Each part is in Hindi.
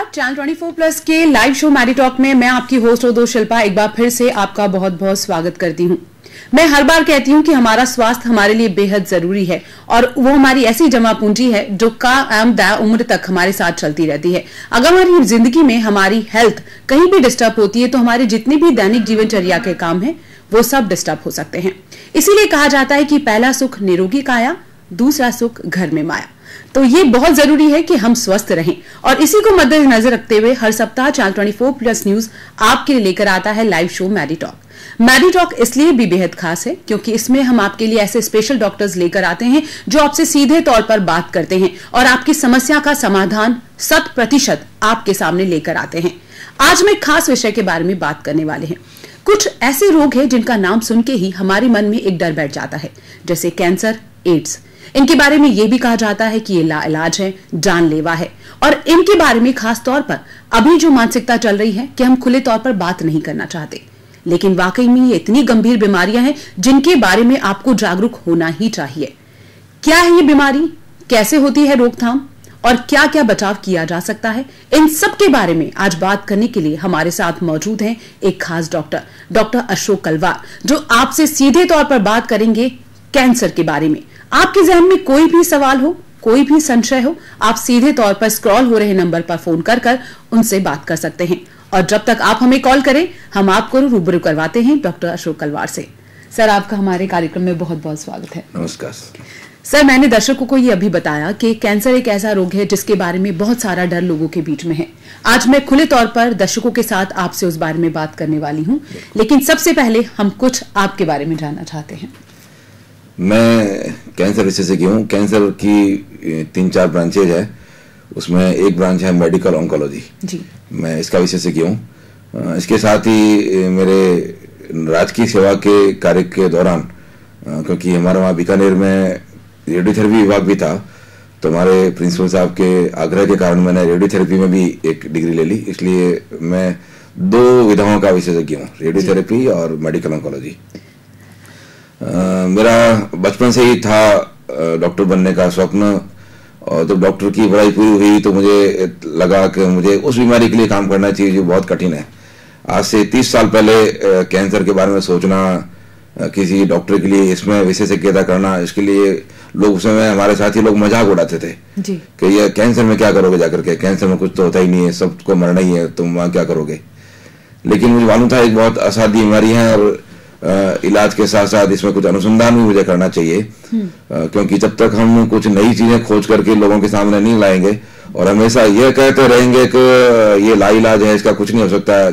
नमस्कार, चैनल 24 प्लस के लाइव शो मैडी टॉक में मैं आपकी होस्ट और दोस्त शिल्पा एक बार फिर से आपका बहुत बहुत स्वागत करती हूं। मैं हर बार कहती हूं कि हमारा स्वास्थ्य हमारे लिए बेहद जरूरी है और वो हमारी ऐसी जमा पूंजी है जो कायम उम्र तक हमारे साथ चलती रहती है। अगर हमारी जिंदगी में हमारी हेल्थ कहीं भी डिस्टर्ब होती है तो हमारे जितने भी दैनिक जीवनचर्या के काम है वो सब डिस्टर्ब हो सकते हैं। इसीलिए कहा जाता है कि पहला सुख निरोगी काया, दूसरा सुख घर में माया। तो ये बहुत जरूरी है कि हम स्वस्थ रहें और इसी को मद्देनजर रखते हुए हर सप्ताह चैनल 24 प्लस न्यूज आपके लिए लेकर आता है live show Maddy Talk. Maddy Talk इसलिए भी बेहद खास है क्योंकि इसमें हम आपके लिए ऐसे स्पेशल डॉक्टर्स लेकर आते हैं जो आपसे सीधे तौर पर बात करते हैं और आपकी समस्या का समाधान 100% आपके सामने लेकर आते हैं। आज हम एक खास विषय के बारे में बात करने वाले हैं। कुछ ऐसे रोग हैं जिनका नाम सुन के ही हमारे मन में एक डर बैठ जाता है, जैसे कैंसर, एड्स। इनके बारे में यह भी कहा जाता है कि ये लाइलाज है, जानलेवा है और इनके बारे में खास तौर पर अभी जो मानसिकता चल रही है कि हम खुले तौर पर बात नहीं करना चाहते, लेकिन वाकई में ये इतनी गंभीर बीमारियां हैं जिनके बारे में आपको जागरूक होना ही चाहिए। क्या है ये बीमारी, कैसे होती है रोकथाम और क्या क्या बचाव किया जा सकता है, इन सब के बारे में आज बात करने के लिए हमारे साथ मौजूद हैं एक खास डॉक्टर अशोक कलवार, जो आपसे सीधे तौर पर बात करेंगे कैंसर के बारे में। आपके जहन में कोई भी सवाल हो, कोई भी संशय हो, आप सीधे तौर पर स्क्रॉल हो रहे नंबर पर फोन कर उनसे बात कर सकते हैं और जब तक आप हमें कॉल करें हम आपको रूबरू करवाते हैं डॉक्टर अशोक कलवार से। सर, आपका हमारे कार्यक्रम में बहुत बहुत स्वागत है। नमस्कार सर, मैंने दर्शकों को ये अभी बताया कि कैंसर एक ऐसा रोग है जिसके बारे में बहुत सारा डर लोगों के बीच में है। आज मैं खुले तौर पर दर्शकों के साथ आपसे उस बारे में बात करने वाली हूँ, लेकिन सबसे पहले हम कुछ आपके बारे में जानना चाहते हैं। मैं कैंसर विशेषज्ञ हूँ। कैंसर की 3-4 ब्रांचेज है, उसमें एक ब्रांच है मेडिकल ऑन्कोलॉजी जी। मैं इसका विशेषज्ञ हूँ। इसके साथ ही मेरे राजकीय सेवा के कार्य के दौरान, क्योंकि हमारे वहाँ बीकानेर में रेडियोथेरेपी विभाग भी था, तो हमारे प्रिंसिपल साहब के आग्रह के कारण मैंने रेडियोथेरेपी में भी एक डिग्री ले ली। इसलिए मैं 2 विधाओं का विशेषज्ञ हूँ, रेडियोथेरेपी और मेडिकल ऑन्कोलॉजी। मेरा बचपन से ही था डॉक्टर बनने का स्वप्न, और जब डॉक्टर की पढ़ाई पूरी हुई तो मुझे लगा कि मुझे उस बीमारी के लिए काम करना चाहिए जो बहुत कठिन है। आज से 30 साल पहले कैंसर के बारे में सोचना, किसी डॉक्टर के लिए इसमें विशेषज्ञता करना, इसके लिए लोग उस समय हमारे साथी लोग मजाक उड़ाते थे जी। कि ये कैंसर में क्या करोगे जाकर के, कैंसर में कुछ तो होता ही नहीं है, सबको मरना ही है, तुम वहाँ क्या करोगे। लेकिन मुझे मालूम था एक बहुत असाध्य बीमारी है और इलाज के साथ साथ इसमें कुछ अनुसंधान भी मुझे करना चाहिए, क्योंकि जब तक हम कुछ नई चीजें खोज करके लोगों के सामने नहीं लाएंगे और हमेशा ये कहते रहेंगे कि ये लाइलाज है, इसका कुछ नहीं हो सकता,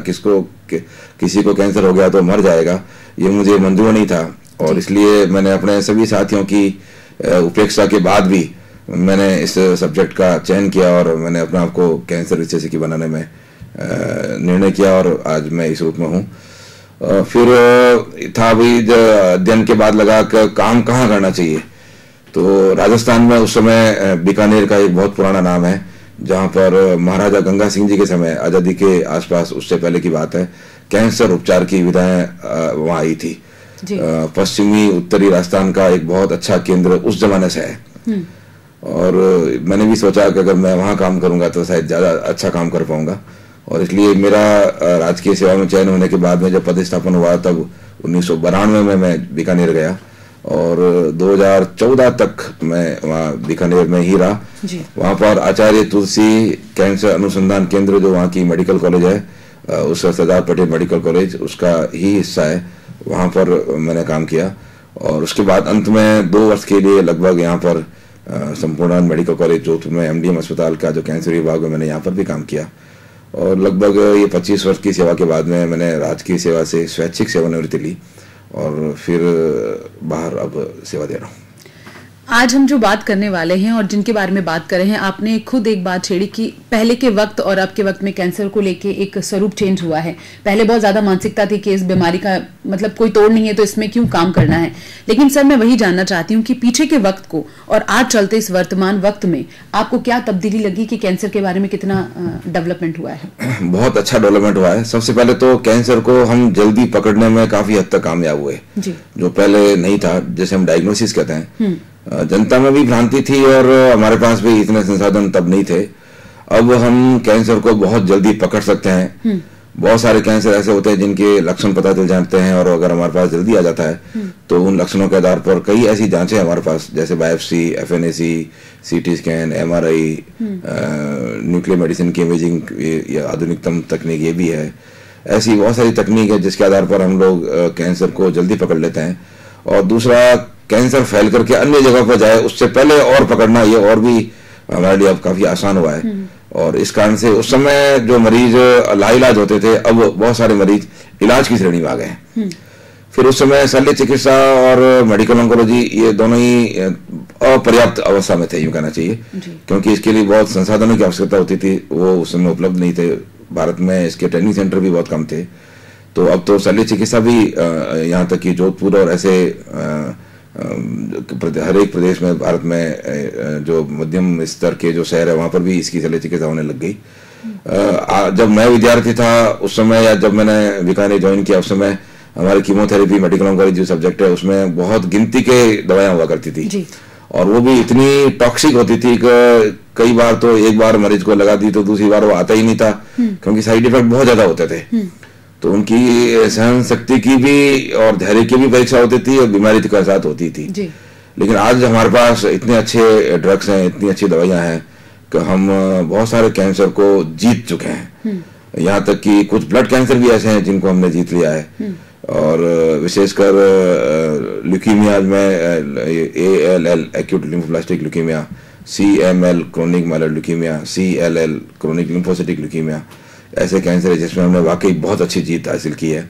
किसी को कैंसर हो गया तो मर जाएगा, ये मुझे मंजूर नहीं था। और इसलिए मैंने अपने सभी साथियों की उपेक्षा के बाद भी मैंने इस सब्जेक्ट का चयन किया और मैंने अपने आप को कैंसर विशेषज्ञ बनाने में निर्णय किया और आज मैं इस रूप में हूँ। फिर था भी अध्ययन के बाद लगा कि काम कहाँ करना चाहिए, तो राजस्थान में उस समय बीकानेर का एक बहुत पुराना नाम है, जहाँ पर महाराजा गंगा सिंह जी के समय, आज़ादी के आसपास, उससे पहले की बात है, कैंसर उपचार की विधाएं वहाँ आई थी। पश्चिमी उत्तरी राजस्थान का एक बहुत अच्छा केंद्र उस जमाने से है और मैंने भी सोचा कि अगर मैं वहाँ काम करूंगा तो शायद ज़्यादा अच्छा काम कर पाऊंगा। और इसलिए मेरा राजकीय सेवा में चयन होने के बाद में जब पदस्थापन हुआ तब 1992 में मैं बीकानेर गया और 2014 तक मैं वहाँ बीकानेर में ही रहा। वहाँ पर आचार्य तुलसी कैंसर अनुसंधान केंद्र, जो वहाँ की मेडिकल कॉलेज है, उस सरदार पटेल मेडिकल कॉलेज, उसका ही हिस्सा है, वहाँ पर मैंने काम किया। और उसके बाद अंत में 2 वर्ष के लिए लगभग यहाँ पर संपूर्ण मेडिकल कॉलेज जोधपुर में MDM अस्पताल का जो कैंसर विभाग है, मैंने यहाँ पर भी काम किया। और लगभग ये 25 वर्ष की सेवा के बाद में मैंने राजकीय सेवा से स्वैच्छिक सेवानिवृत्ति ली और फिर बाहर अब सेवा दे रहा हूँ। आज हम जो बात करने वाले हैं और जिनके बारे में बात कर रहे हैं, आपने खुद एक बात छेड़ी कि पहले के वक्त और अब के वक्त में कैंसर को लेके एक स्वरूप चेंज हुआ है। पहले बहुत ज्यादा मानसिकता थी कि इस बीमारी का मतलब कोई तोड़ नहीं है तो इसमें क्यों काम करना है, लेकिन सर मैं वही जानना चाहती हूँ कि पीछे के वक्त को और आज चलते इस वर्तमान वक्त में आपको क्या तब्दीली लगी कि कैंसर के बारे में कितना डेवलपमेंट हुआ है? बहुत अच्छा डेवलपमेंट हुआ है। सबसे पहले तो कैंसर को हम जल्दी पकड़ने में काफी हद तक कामयाब हुए, जो पहले नहीं था, जैसे हम डायग्नोसिस कहते हैं। जनता में भी भ्रांति थी और हमारे पास भी इतने संसाधन तब नहीं थे। अब हम कैंसर को बहुत जल्दी पकड़ सकते हैं। बहुत सारे कैंसर ऐसे होते हैं जिनके लक्षण पता चल जाते हैं, और अगर हमारे पास जल्दी आ जाता है तो उन लक्षणों के आधार पर कई ऐसी जांचें हमारे पास, जैसे biopsy, FNAC, CT scan, MRI, nuclear medicine की इमेजिंग, या आधुनिकतम तकनीक ये भी है। ऐसी बहुत सारी तकनीक है जिसके आधार पर हम लोग कैंसर को जल्दी पकड़ लेते हैं। और दूसरा, कैंसर फैल करके अन्य जगह पर जाए उससे पहले और पकड़ना, ये और भी हमारे लिए अब काफी आसान हुआ है। और इस कारण से उस समय जो मरीज लाइलाज होते थे, अब बहुत सारे मरीज इलाज की श्रेणी में आ गए हैं। फिर उस समय शल्य चिकित्सा और मेडिकल ऑन्कोलॉजी ये दोनों ही अपर्याप्त अवस्था में थे, यूं कहना चाहिए, क्योंकि इसके लिए बहुत संसाधनों की आवश्यकता होती थी, वो उस समय उपलब्ध नहीं थे। भारत में इसके ट्रेनिंग सेंटर भी बहुत कम थे। तो अब तो शल्य चिकित्सा भी यहाँ तक कि जोधपुर और ऐसे हर एक प्रदेश में भारत में जो मध्यम स्तर के जो शहर है वहां पर भी इसकी शल्य चिकित्सा होने लग गई। जब मैं विद्यार्थी था उस समय, या जब मैंने बीकानेर ज्वाइन किया उस समय, हमारे कीमोथेरेपी, मेडिकल ऑन्कोलॉजी जो सब्जेक्ट है उसमें बहुत गिनती के दवाएं हुआ करती थी, और वो भी इतनी टॉक्सिक होती थी कि कई बार तो एक बार मरीज को लगा दी तो दूसरी बार वो आता ही नहीं था, क्योंकि साइड इफेक्ट बहुत ज्यादा होते थे। तो उनकी सहन शक्ति की भी और धैर्य की भी परीक्षा होती थी, और बीमारी के साथ होती थी। लेकिन आज हमारे पास इतने अच्छे ड्रग्स हैं, इतनी अच्छी दवाइयां हैं कि हम बहुत सारे कैंसर को जीत चुके हैं। यहाँ तक कि कुछ ब्लड कैंसर भी ऐसे हैं जिनको हमने जीत लिया है। और विशेषकर ल्यूकीमिया में ALL acute lymphoblastic leukaemia, CML chronic myeloid leukaemia, CLL chronic lymphocytic leukaemia, ऐसे कैंसर है जिसमें हमने वाकई बहुत अच्छी जीत हासिल की है।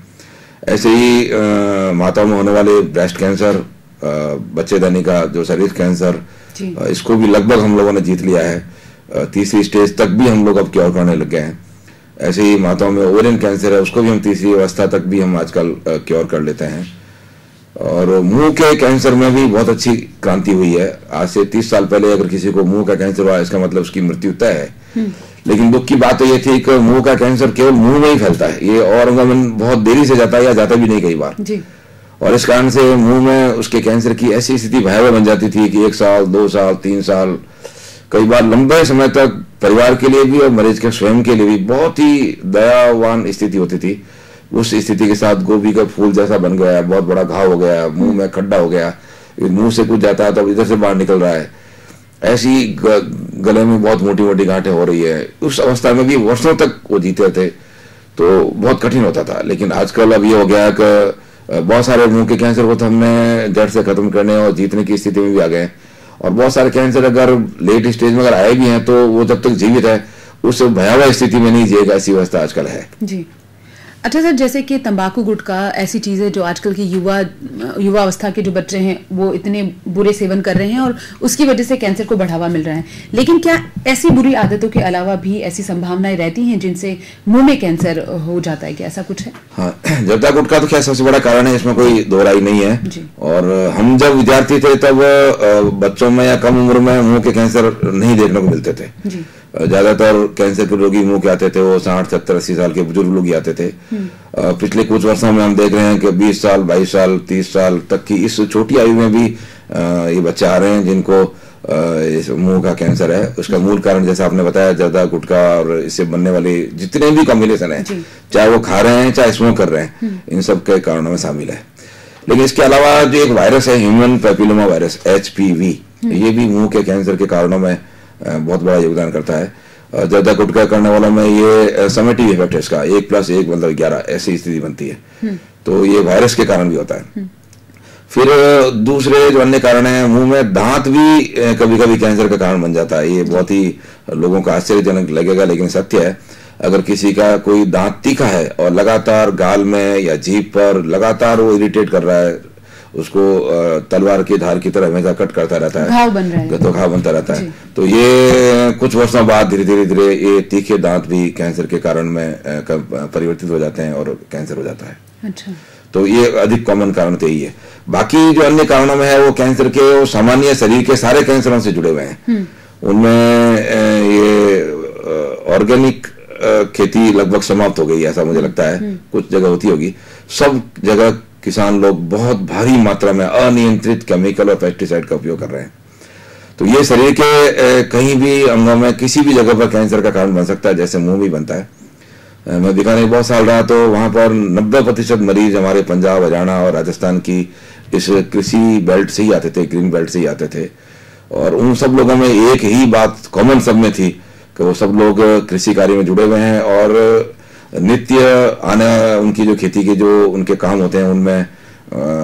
ऐसे ही माताओं में होने वाले ब्रेस्ट कैंसर, बच्चेदानी का जो शरीर कैंसर, इसको भी लगभग हम लोगों ने जीत लिया है। तीसरी स्टेज तक भी हम लोग अब क्योर करने लग गए हैं। ऐसे ही माताओं में ओवरियन कैंसर है, उसको भी हम तीसरी अवस्था तक भी हम आजकल क्योर कर लेते हैं। और मुंह के कैंसर में भी बहुत अच्छी क्रांति हुई है। आज से 30 साल पहले अगर किसी को मुंह का कैंसर हुआ, इसका मतलब उसकी मृत्यु तय है। लेकिन दुख की बात तो ये थी कि मुंह का कैंसर केवल मुंह में ही फैलता है, ये और अंग बहुत देरी से जाता है या जाता भी नहीं कई बार। और इस कारण से मुंह में उसके कैंसर की ऐसी स्थिति भयावह बन जाती थी कि 1 साल, 2 साल, 3 साल, कई बार लंबे समय तक परिवार के लिए भी और मरीज के स्वयं के लिए भी बहुत ही दयावान स्थिति होती थी। उस स्थिति के साथ गोभी का फूल जैसा बन गया, बहुत बड़ा घाव हो गया, मुंह में खड्डा हो गया, मुंह से कुछ जाता है तो इधर से बाहर निकल रहा है, ऐसी गले में बहुत मोटी मोटी गांठें हो रही है। उस अवस्था में भी वर्षों तक वो जीते थे, तो बहुत कठिन होता था। लेकिन आजकल अब ये हो गया कि बहुत सारे मुंह के कैंसर को तो हमने जड़ से खत्म करने और जीतने की स्थिति में भी आ गए। और बहुत सारे कैंसर अगर लेट स्टेज में अगर आए भी हैं तो वो जब तक जीवित है उस भयावह स्थिति में नहीं जिएगा, ऐसी अवस्था आजकल है। जी, अच्छा सर, जैसे कि तंबाकू, गुटखा ऐसी चीजें जो आजकल की युवा अवस्था के जो बच्चे हैं वो इतने बुरे सेवन कर रहे हैं और उसकी वजह से कैंसर को बढ़ावा मिल रहा है, लेकिन क्या ऐसी बुरी आदतों के अलावा भी ऐसी संभावनाएं रहती हैं जिनसे मुंह में कैंसर हो जाता है, क्या ऐसा कुछ है? हाँ, जर्दा गुटखा तो क्या सबसे बड़ा कारण है, इसमें कोई दो राय नहीं है। और हम जब विद्यार्थी थे तब बच्चों में या कम उम्र में मुंह के कैंसर नहीं देखने को मिलते थे। ज्यादातर कैंसर के रोगी मुंह के आते थे वो 60, 70, 80 साल के बुजुर्ग लोग ही आते थे। पिछले कुछ वर्षों में हम देख रहे हैं कि 20 साल, 22 साल, 30 साल तक की इस छोटी आयु में भी ये बच्चे आ रहे हैं जिनको मुंह का कैंसर है। उसका मूल कारण जैसा आपने बताया, जर्दा, गुटखा और इससे बनने वाले जितने भी कॉम्बिनेशन है, चाहे वो खा रहे हैं चाहे स्मोक कर रहे हैं, इन सब के कारणों में शामिल है। लेकिन इसके अलावा जो एक वायरस है, ह्यूमन पैपिलोमा वायरस, HPV, ये भी मुंह के कैंसर के कारणों में बहुत बड़ा योगदान करता है। जर्दा गुटखा करने वालों में ये समेटिव इफेक्ट है इसका, 1+1 मतलब 11 ऐसी स्थिति बनती है। तो ये वायरस के कारण भी होता है। फिर दूसरे जो अन्य कारण है, मुंह में दांत भी कभी कभी कैंसर का कारण बन जाता है। ये बहुत ही लोगों को आश्चर्यजनक लगेगा लेकिन सत्य है। अगर किसी का कोई दांत तीखा है और लगातार गाल में या जीभ पर लगातार वो इरिटेट कर रहा है, उसको तलवार की धार की तरह हमेशा कट करता रहता है, घाव बन रहा है, तो घाव बनता रहता है, तो ये कुछ वर्षों बाद धीरे धीरे ये तीखे दांत भी कैंसर के कारण में परिवर्तित हो जाते हैं और कैंसर हो जाता है। अच्छा, तो ये अधिक कॉमन कारण तो यही है। बाकी जो अन्य कारणों में है वो कैंसर के वो सामान्य शरीर के सारे कैंसरों से जुड़े हुए हैं। उनमें ये ऑर्गेनिक खेती लगभग समाप्त हो गई ऐसा मुझे लगता है। कुछ जगह होती होगी, सब जगह किसान लोग बहुत भारी मात्रा में अनियंत्रित केमिकल और पेस्टिसाइड का उपयोग कर रहे हैं। तो ये शरीर के कहीं भी अंगों में किसी भी जगह पर कैंसर का कारण बन सकता है, जैसे मुंह भी बनता है। मैं बीकानेर बहुत साल रहा तो वहां पर 90% मरीज हमारे पंजाब, हरियाणा और राजस्थान की इस कृषि बेल्ट से ही आते थे, ग्रीन बेल्ट से ही आते थे। और उन सब लोगों में एक ही बात कॉमन सब में थी कि वो सब लोग कृषि कार्य में जुड़े हुए हैं और नित्य आने उनकी जो खेती के जो उनके काम होते हैं उनमें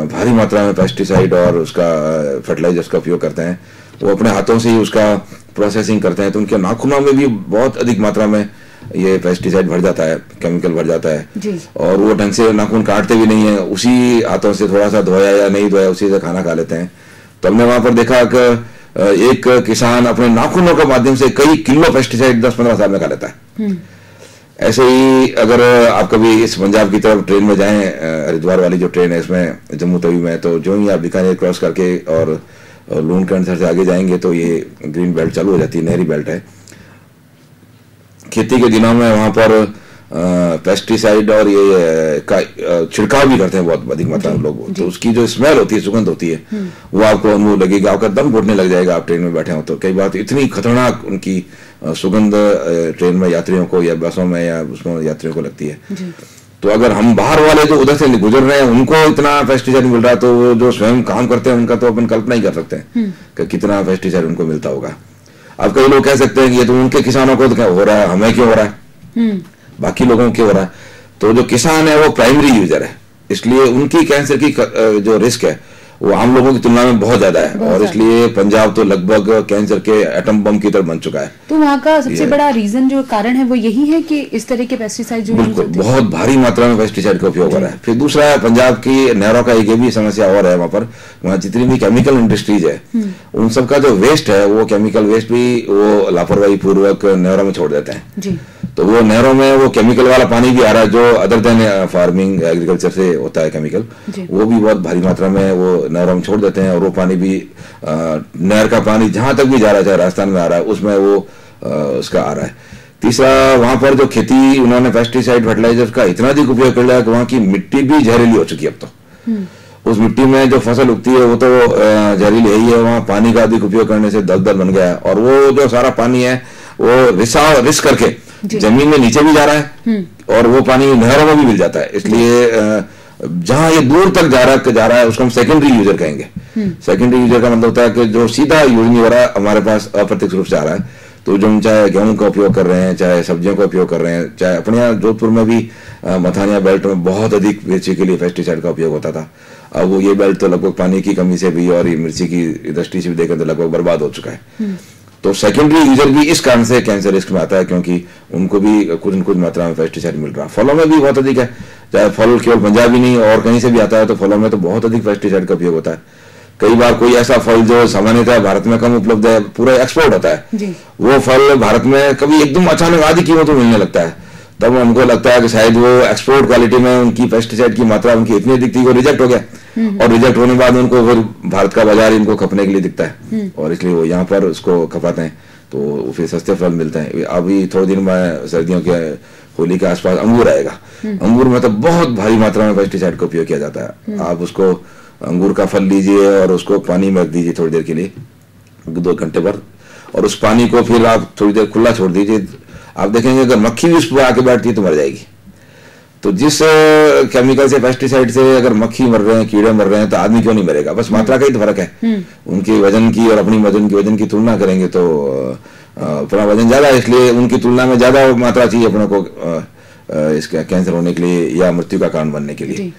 भारी मात्रा में पेस्टिसाइड और उसका फर्टिलाइजर्स का उपयोग करते हैं। वो अपने हाथों से ही उसका प्रोसेसिंग करते हैं, तो उनके नाखूनों में भी बहुत अधिक मात्रा में ये पेस्टिसाइड भर जाता है, केमिकल भर जाता है जी। और वो ढंग से नाखून काटते भी नहीं है, उसी हाथों से थोड़ा सा धोया या नहीं धोया उसी से खाना खा लेते हैं। तो हमने वहां पर देखा कि एक किसान अपने नाखूनों के माध्यम से कई किलो पेस्टिसाइड 10-15 साल में खा लेता है। ऐसे ही अगर आप कभी इस पंजाब की तरफ ट्रेन में जाएं, हरिद्वार वाली जो ट्रेन है इसमें जम्मू तवी में, तो जो ही आप बीकानेर क्रॉस करके और लूणकरण से आगे जाएंगे तो ये ग्रीन बेल्ट चालू हो जाती है, नहरी बेल्ट है। खेती के दिनों में वहां पर पेस्टिसाइड और ये का छिड़काव भी करते हैं बहुत अधिक मात्रा में लोग, तो उसकी जो स्मेल होती है, सुगंध होती है, वो आपको अनुभव लगेगा, आपका दम घुटने लग जाएगा आप ट्रेन में बैठे हो तो। कई बार इतनी खतरनाक उनकी सुगंध ट्रेन में यात्रियों को या बसों में या उसमें यात्रियों को लगती है। तो अगर हम बाहर वाले जो उधर से गुजर रहे हैं उनको इतना पेस्टिसाइड मिल रहा है, तो वो जो स्वयं काम करते हैं उनका तो अपन कल्पना ही कर सकते हैं कि कितना पेस्टिसाइड उनको मिलता होगा। अब कई लोग कह सकते हैं कि ये तो उनके किसानों को तो क्या हो रहा है, हमें क्यों हो रहा है, बाकी लोगों को क्यों हो रहा है। तो जो किसान है वो प्राइमरी यूजर है, इसलिए उनकी कैंसर की जो रिस्क है वो आम लोगों की तुलना में बहुत ज्यादा है, और इसलिए पंजाब तो लगभग कैंसर के एटम बम की तरफ बन चुका है। तो वहाँ का सबसे बड़ा रीजन जो कारण है वो यही है कि इस तरह के पेस्टिसाइड जो बिल्कुल बहुत भारी मात्रा में पेस्टिसाइड का उपयोग हो रहा है। फिर दूसरा, पंजाब की नहरों का एक भी समस्या और है, वहाँ पर वहाँ जितनी भी केमिकल इंडस्ट्रीज है उन सबका जो वेस्ट है वो केमिकल वेस्ट भी वो लापरवाही पूर्वक नहरों में छोड़ देते हैं। तो वो नहरों में वो केमिकल वाला पानी भी आ रहा है जो अदर देन फार्मिंग एग्रीकल्चर से होता है केमिकल, वो भी बहुत भारी मात्रा में वो नहरों में छोड़ देते हैं। और वो पानी भी नहर का पानी जहां तक भी जा रहा है, चाहे राजस्थान में आ रहा है, उसमें वो उसका आ रहा है। तीसरा, वहां पर जो खेती उन्होंने पेस्टिसाइड फर्टिलाइजर का इतना अधिक उपयोग कर लिया कि वहां की मिट्टी भी जहरीली हो चुकी है अब तो। उस मिट्टी में जो फसल उगती है वो तो जहरीली है ही है, वहां पानी का अधिक उपयोग करने से दलदल बन गया है, और वो जो सारा पानी है वो रिस करके जमीन में नीचे भी जा रहा है और वो पानी नहरों में भी मिल जाता है। इसलिए जहां ये दूर तक जा रहा है उसको हम सेकेंडरी यूजर कहेंगे। सेकेंडरी यूजर का मतलब होता है कि जो सीधा यूज नहीं हो रहा है, हमारे पास अप्रत्यक्ष रूप से आ रहा है। तो जो हम चाहे गेहूं का उपयोग कर रहे हैं, चाहे सब्जियों का उपयोग कर रहे हैं, चाहे अपने यहाँ जोधपुर में भी मथानिया बेल्ट में बहुत अधिक मिर्ची के लिए पेस्टिसाइड का उपयोग होता था। अब वो ये बेल्ट तो लगभग पानी की कमी से भी और मिर्ची की दृष्टि से भी देखें तो लगभग बर्बाद हो चुका है। तो सेकेंडरी यूजर भी इस कारण से कैंसर रिस्क में आता है, क्योंकि उनको भी कुछ न कुछ मात्रा में पेस्टिसाइड मिल रहा है। फलों में भी बहुत अधिक है, चाहे फल केवल पंजाब ही नहीं और कहीं से भी आता है, तो फलों में तो बहुत अधिक पेस्टिसाइड का उपयोग होता है। कई बार कोई ऐसा फल जो सामान्यतः भारत में कम उपलब्ध है, पूरा एक्सपोर्ट होता है, वो फल भारत में कभी एकदम अचानक आधी कीमत में मिलने लगता है, तब हमको लगता है कि शायद वो एक्सपोर्ट क्वालिटी में उनकी पेस्टिसाइड की मात्रा उनकी इतनी अधिक थी वो रिजेक्ट हो गया, और रिजेक्ट होने के बाद उनको फिर भारत का बाजार इनको खपने के लिए दिखता है, और इसलिए वो यहाँ पर उसको खपाते हैं, तो फिर सस्ते फल मिलते हैं। अभी थोड़े दिन में सर्दियों के होली के आसपास अंगूर आएगा, अंगूर में तो बहुत भारी मात्रा में पेस्टिसाइड का उपयोग किया जाता है। आप उसको अंगूर का फल लीजिए और उसको पानी में रख दीजिए थोड़ी देर के लिए, 2 घंटे पर, और उस पानी को फिर आप थोड़ी देर खुला छोड़ दीजिए। आप देखेंगे अगर मक्खी भी उस पर आके बैठती है तो मर जाएगी। तो जिस केमिकल से, पेस्टिसाइड से अगर मक्खी मर रहे हैं, कीड़े मर रहे हैं, तो आदमी क्यों नहीं मरेगा? बस मात्रा का ही तो फर्क है। उनके वजन की और अपनी वजन की तुलना करेंगे तो अपना वजन ज्यादा है, इसलिए उनकी तुलना में ज्यादा मात्रा चाहिए अपने को इसका कैंसर होने के लिए या मृत्यु का कारण बनने के लिए।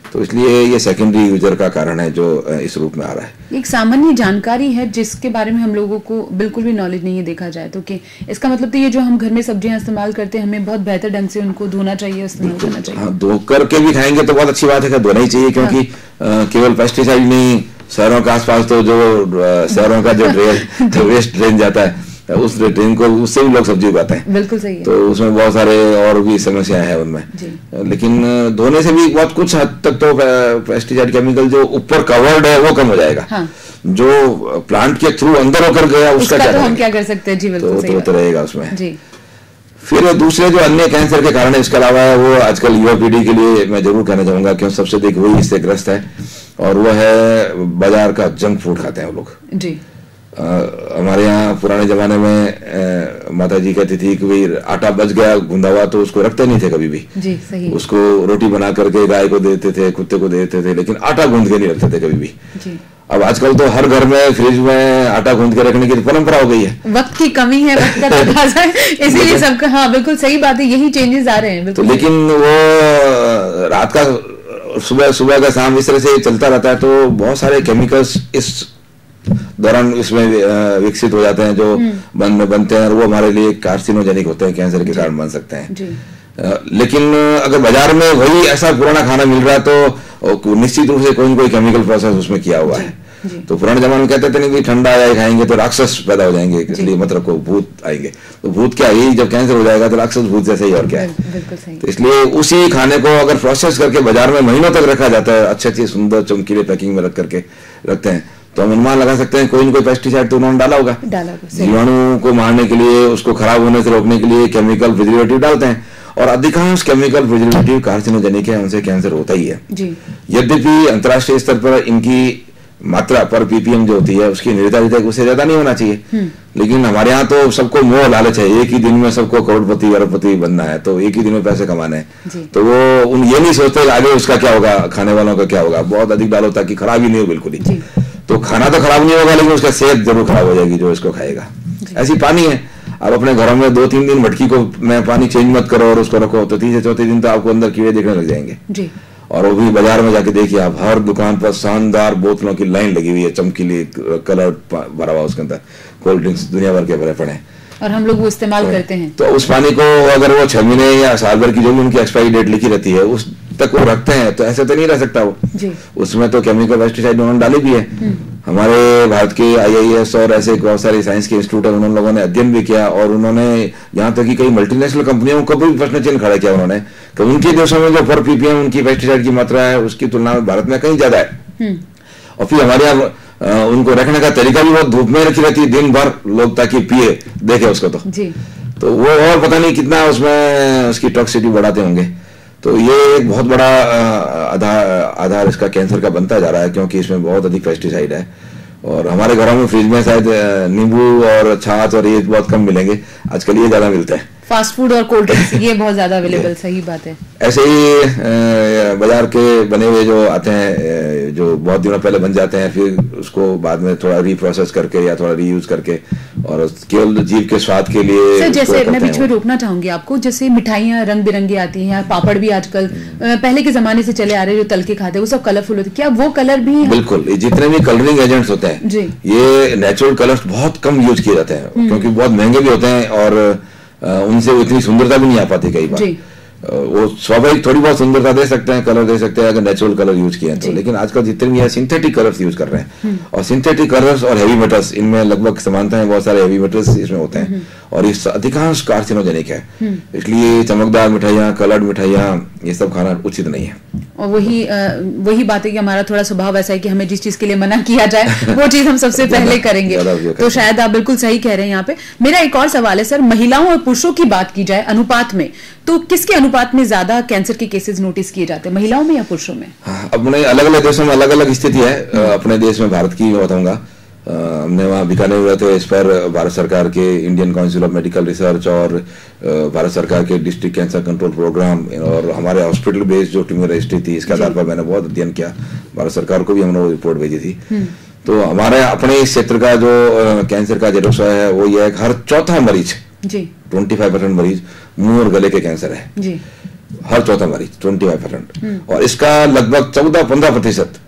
तो इसलिए ये सेकेंडरी यूजर का कारण है जो इस रूप में आ रहा है। एक सामान्य जानकारी है जिसके बारे में हम लोगों को बिल्कुल भी नॉलेज नहीं है देखा जाए तो, कि इसका मतलब तो ये जो हम घर में सब्जियां इस्तेमाल करते हैं हमें बहुत बेहतर ढंग से उनको धोना चाहिए, इस्तेमाल करना चाहिए। हाँ, धो करके भी खाएंगे तो बहुत अच्छी बात है कि धोना ही चाहिए, क्योंकि केवल पेस्टिसाइड नहीं, शहरों के आसपास तो जो शहरों का जो वेस्ट ड्रेन जाता है उस ड्रेन को, उससे भी लोग सब्जी उगाते हैं। बिल्कुल सही है। तो उसमें बहुत सारे और भी समस्याएं हैं उनमें, लेकिन धोने से भी बहुत कुछ हद तक तो पेस्टिसाइड केमिकल जो ऊपर कवर्ड है वो कम हो जाएगा। हाँ। जो प्लांट के थ्रू अंदर होकर गया उसका क्या, तो हम क्या कर सकते हैं? जी बिल्कुल सही तो रहेगा उसमें। जी। फिर दूसरे जो अन्य कैंसर के कारण है इसके अलावा वो आजकल युवा पीढ़ी के लिए मैं जरूर कहना चाहूंगा क्यों सबसे अधिक वही इससे ग्रस्त है, और वो है बाजार का जंक फूड खाते हैं वो लोग। जी। हमारे यहाँ पुराने जमाने में माता जी कहती थी कि भाई आटा बच गया गूंदा हुआ तो उसको रखते नहीं थे कभी भी जी, सही। उसको रोटी बना करके गाय को देते थे, कुत्ते को देते थे, लेकिन आटा गूंद के नहीं रखते थे कभी भी जी। अब आजकल तो हर घर में फ्रिज में आटा गूंद के रखने की परंपरा हो गई है। वक्त की कमी है, वक्त का तकाजा है, इसीलिए सबका, हाँ बिल्कुल सही बात है, यही चेंजेस आ रहे हैं। तो लेकिन वो रात का सुबह का शाम इस तरह से चलता रहता है तो बहुत सारे केमिकल्स इस दौरान इसमें विकसित हो जाते हैं जो बनते हैं और वो हमारे लिए कार्सिनोजेनिक होते हैं, कैंसर के कारण बन सकते हैं। लेकिन अगर बाजार में वही ऐसा पुराना खाना मिल रहा है तो निश्चित रूप से कोई न कोई केमिकल प्रोसेस उसमें किया हुआ है। तो पुराने जमाने में कहते थे नहीं कि ठंडा आया खाएंगे तो राक्षस पैदा हो जाएंगे, इसलिए मत रखो, भूत आएंगे। तो भूत क्या, यही जब कैंसर हो जाएगा तो राक्षस भूत जैसे ही और क्या है। तो इसलिए उसी खाने को अगर प्रोसेस करके बाजार में महीनों तक रखा जाता है, अच्छी सुंदर चमकीले पैकिंग में रख करके रखते हैं, तो हम अनुमान लगा सकते हैं कोई न कोई पेस्टिसाइड तो उन्होंने डाला होगा। जीवाणु को मारने के लिए, उसको खराब होने से रोकने के लिए केमिकल प्रिजर्वेटिव डालते हैं और अधिकांश केमिकल प्रिजर्वेटिव कार्सिनोजेनिक है, उनसे कैंसर होता ही है। यद्यपि अंतर्राष्ट्रीय स्तर पर इनकी मात्रा पर पीपीएम जो होती है उसकी निर्धारित है, उससे ज्यादा नहीं होना चाहिए, लेकिन हमारे यहाँ तो सबको मोह लालच है, एक ही दिन में सबको करोड़पति अरबपति बनना है, तो एक ही दिन में पैसे कमाने हैं, तो वो उन ये नहीं सोचते आगे उसका क्या होगा, खाने वालों का क्या होगा, बहुत अधिक डालो ताकि खराब ही नहीं हो बिल्कुल ही। तो खाना तो खराब नहीं होगा लेकिन उसका सेहत जरूर खराब हो जाएगी जो इसको खाएगा। ऐसी पानी है, आप अपने घरों में 2-3 दिन मटकी को में पानी चेंज मत करो और उसको रखो तो तीसरे चौथे दिन तो आपको अंदर कीड़े दिखने लग जाएंगे। और वो भी बाजार में जाके देखिए आप, हर दुकान पर शानदार बोतलों की लाइन लगी हुई है, चमकीली कलर भरा हुआ उसके अंदर, कोल्ड ड्रिंक्स दुनिया भर के भरे पड़े हैं और हम लोग वो इस्तेमाल करते हैं। तो उस पानी को अगर वो 6 महीने या साल भर की जो भी उनकी एक्सपायरी डेट लिखी रहती है उस तक वो रखते हैं तो ऐसे तो नहीं रह सकता वो उसमें तो केमिकल पेस्टिसाइड उन्होंने डाले भी है। हमारे भारत के IIS और ऐसे बहुत सारे साइंस के इंस्टीट्यूट है, उन लोगों ने अध्ययन भी किया और उन्होंने यहाँ तक कि कई मल्टीनेशनल कंपनियों को भी प्रश्न चिन्ह खड़ा किया उन्होंने कि उनके देशों में जो पर पीपीएम उनकी पेस्टिसाइड की मात्रा है उसकी तुलना में भारत में कहीं ज्यादा है। और फिर हमारे यहाँ उनको रखने का तरीका भी बहुत धूप में रखी रहती है दिन भर लोग ताकि पिए देखे उसको तो वो और पता नहीं कितना उसमें उसकी टॉक्सिसिटी बढ़ाते होंगे। तो ये एक बहुत बड़ा आधार इसका कैंसर का बनता जा रहा है क्योंकि इसमें बहुत अधिक पेस्टिसाइड है और हमारे घरों में फ्रिज में शायद नींबू और छाछ और ये बहुत कम मिलेंगे, आजकल ये ज्यादा मिलता है। फास्ट फूड और कोल्ड ड्रिंक्स ये बहुत ज्यादा अवेलेबल, सही बात है। ऐसे ही बाजार के बने हुए जो आते हैं जो बहुत दिनों पहले बन जाते हैं फिर उसको बाद में थोड़ा रीप्रोसेस करके या थोड़ा रीयूज करके और केवल जीभ के स्वाद के लिए। सर जैसे मैं बीच में रोकना चाहूंगी आपको, जैसे मिठाइयाँ रंग बिरंगी आती हैं, पापड़ भी आजकल पहले के जमाने से चले आ रहे जो तल के खाते हैं वो सब कलरफुल होते हैं, क्या वो कलर भी? बिल्कुल, जितने भी कलरिंग एजेंट्स होते हैं ये नेचुरल कलर्स बहुत कम यूज किए जाते हैं क्योंकि बहुत महंगे भी होते हैं और उनसे इतनी सुंदरता भी नहीं आ पाती कई बार। वो स्वाभाविक थोड़ी बहुत सुंदरता दे सकते हैं, कलर दे सकते हैं अगर नेचुरल कलर यूज किए तो, लेकिन आजकल जितने भी सिंथेटिक कलर्स यूज कर रहे हैं और सिंथेटिक कलर्स और हेवी मेटल्स इनमें लगभग समानता है, बहुत सारे हेवी मेटल्स इसमें होते हैं और ये अधिकांश कार्सिनोजेनिक है, इसलिए चमकदार मिठाइयाँ, कलर्ड मिठाइयाँ ये सब खाना उचित नहीं है। और वही बात है कि हमारा थोड़ा स्वभाव ऐसा है कि हमें जिस चीज के लिए मना किया जाए वो चीज हम सबसे पहले करेंगे, तो शायद आप बिल्कुल सही कह रहे हैं यहाँ पे। मेरा एक और सवाल है सर, महिलाओं और पुरुषों की बात की जाए अनुपात में तो किसके अनुपात में ज्यादा कैंसर के केसेस नोटिस किए जाते हैं, महिलाओं में या पुरुषों में? अपने अलग अलग देशों में अलग अलग स्थिति है। अपने देश में भारत की बताऊंगा, हमने वहाँ बीकानेर हुए थे, इस पर भारत सरकार के Indian council of medical research और भारत सरकार के डिस्ट्रिक्ट कैंसर कंट्रोल प्रोग्राम और हमारे हॉस्पिटल बेस्ड जो ट्यूमर रजिस्ट्री थी इसके आधार पर मैंने बहुत अध्ययन किया, भारत सरकार को भी हमने रिपोर्ट भेजी थी। तो हमारे अपने इस क्षेत्र का जो कैंसर का जो रेशो है वो ये है, हर चौथा मरीज 25% मरीज मुंह और गले के कैंसर है, हर चौथा मरीज 25%, और इसका लगभग 14-15%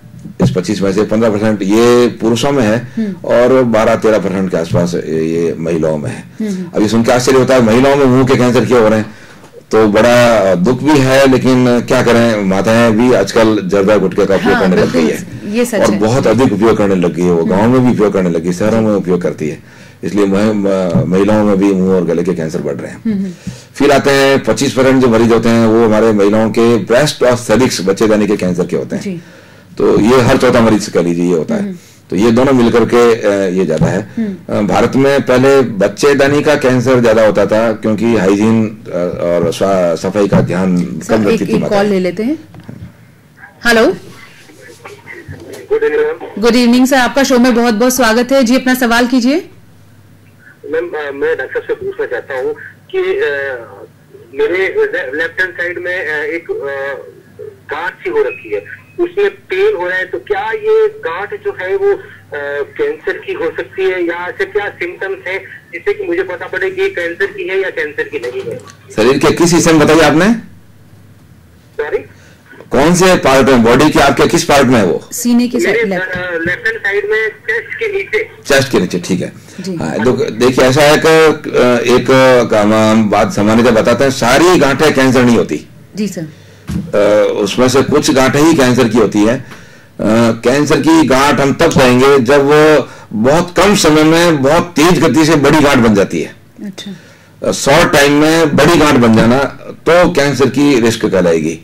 इस 25 में से 15% ये पुरुषों में है और 12-13% के आसपास ये महिलाओं में है। अभी सुन के आश्चर्य होता है महिलाओं में मुंह के कैंसर क्यों हो रहे हैं, तो बड़ा दुख भी है, लेकिन क्या करें, माताएं भी आजकल जर्दा गुटखे का उपयोग करने लग गई है और बहुत अधिक उपयोग करने लग गई है, वो गाँव में भी उपयोग करने लगी, शहरों में उपयोग करती है, इसलिए महिलाओं में भी मुंह और गले के कैंसर बढ़ रहे हैं। फिर आते हैं 25% जो मरीज होते हैं वो हमारे महिलाओं के ब्रेस्ट और सर्विक्स बच्चेदानी के कैंसर के होते हैं, तो ये हर चौथा मरीज कह लीजिए ये होता है, तो ये दोनों मिलकर के ये ज्यादा है। भारत में पहले बच्चेदानी का कैंसर ज्यादा होता था क्योंकि हाइजीन और सफाई का ध्यान कम रखती थी। कॉल ले लेते हैं। Hello good evening ma'am. Good evening sir, आपका शो में बहुत बहुत स्वागत है जी। अपना सवाल कीजिए। मैम मैं डॉक्टर से पूछना चाहता हूँ कि मेरे लेफ्ट हैंड साइड में एक गांठ सी हो रखी है, उसमें पेन हो रहा है, तो क्या ये गांठ जो है वो कैंसर की हो सकती है, या ऐसे क्या सिम्टम्स है जिससे कि मुझे पता पड़े कि कैंसर की है या कैंसर की नहीं है? शरीर के किस हिस्से में बताइए आपने? सॉरी, कौन से पार्ट में, बॉडी के आपके किस पार्ट में है वो? सीने के लेफ्ट हैंड साइड में, चेस्ट के नीचे। चेस्ट के नीचे, ठीक है। जी। हाँ, देखिए ऐसा है कि एक हम बात सामान्यतः बताते हैं, सारी गांठें कैंसर नहीं होती जी सर। उसमें से कुछ गांठें ही कैंसर की होती है। कैंसर की गांठ हम तब कहेंगे जब वो बहुत कम समय में बहुत तेज गति से बड़ी गांठ बन जाती है। अच्छा। शॉर्ट टाइम में बड़ी गांठ बन जाना तो कैंसर की रिस्क कहलाएगी।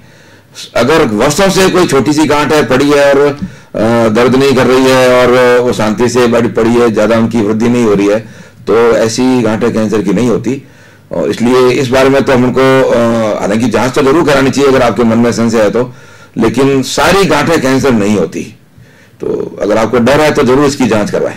अगर वर्षों से कोई छोटी सी गांठ है, पड़ी है और दर्द नहीं कर रही है और वो शांति से बड़ी पड़ी है, ज्यादा उनकी वृद्धि नहीं हो रही है, तो ऐसी गांठें कैंसर की नहीं होती। और इसलिए इस बारे में तो हमको हालांकि जांच तो जरूर करानी चाहिए अगर आपके मन में संशय है तो, लेकिन सारी गांठें कैंसर नहीं होती। तो अगर आपको डर है तो जरूर इसकी जांच करवाएं।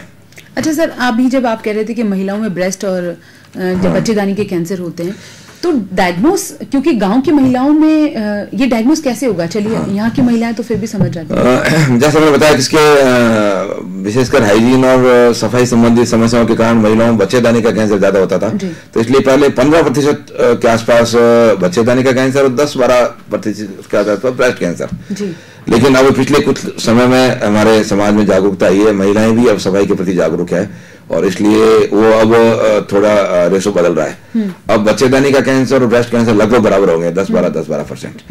अच्छा सर, अभी जब आप कह रहे थे कि महिलाओं में ब्रेस्ट और जब बच्चेदानी के कैंसर होते हैं, तो डायग्नोस, क्योंकि गांव की महिलाओं में ये डायग्नोस कैसे होगा? चलिए यहाँ की महिलाएं तो फिर भी समझ जाती हैं। जैसा मैंने बताया, किसके विशेषकर हाइजीन और सफाई संबंधित समस्याओं के कारण महिलाओं में बच्चेदानी का कैंसर ज्यादा होता था। तो इसलिए पहले 15% के आसपास बच्चेदानी का कैंसर और 10-12% के आसपास ब्रेस्ट कैंसर। लेकिन अब पिछले कुछ समय में हमारे समाज में जागरूकता आई है, महिलाएं भी अब सफाई के प्रति जागरूक है और इसलिए वो अब थोड़ा रेशो बदल रहा है। अब बच्चेदानी का कैंसर और ब्रेस्ट कैंसर लगभग बराबर हो गए, 10-12%।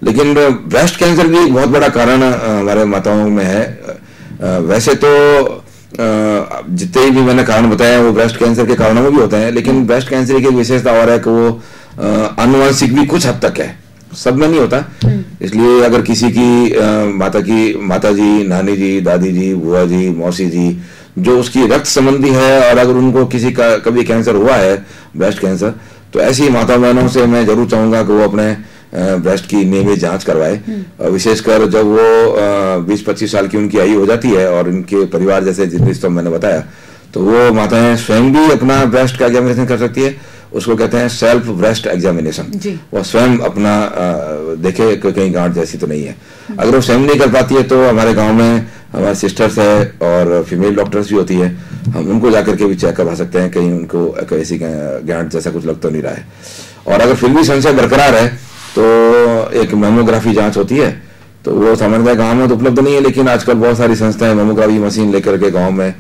लेकिन ब्रेस्ट कैंसर भी एक बहुत बड़ा कारण हमारे माताओं में है। वैसे तो जितने भी मैंने कारण बताए वो ब्रेस्ट कैंसर के कारणों में भी होते हैं, लेकिन ब्रेस्ट कैंसर की विशेषता और है कि वो आनुवंशिक भी कुछ हद तक है, सब में नहीं होता। इसलिए अगर किसी की माता जी, नानी जी, दादी जी, बुआ जी, मौसी जी, जो उसकी रक्त संबंधी है और अगर उनको किसी का कभी कैंसर हुआ है, ब्रेस्ट कैंसर, तो ऐसी माता बहनों से मैं जरूर चाहूंगा कि वो अपने ब्रेस्ट की नियमित जांच करवाए। विशेषकर जब वो 20-25 साल की उनकी आयु हो जाती है और इनके परिवार जैसे जिन रिश्तों मैंने बताया, तो वो माताएं स्वयं भी अपना ब्रेस्ट का एग्जामिनेशन कर सकती है। उसको कहते हैं सेल्फ ब्रेस्ट एग्जामिनेशन। वो स्वयं अपना देखे कि कहीं गांठ जैसी तो नहीं है। अगर वो स्वयं नहीं कर पाती है तो हमारे गांव में हमारे सिस्टर्स है और फीमेल डॉक्टर्स भी होती है, हम उनको जाकर के भी चेक करवा सकते हैं कहीं उनको ऐसी गांठ जैसा कुछ लग तो नहीं रहा है। और अगर फिर भी संशय बरकरार है तो एक मेमोग्राफी जांच होती है, तो वो सामान्यतः गांव में तो उपलब्ध नहीं है, लेकिन आजकल बहुत सारी संस्थाएं मेमोग्राफी मशीन लेकर के गांव में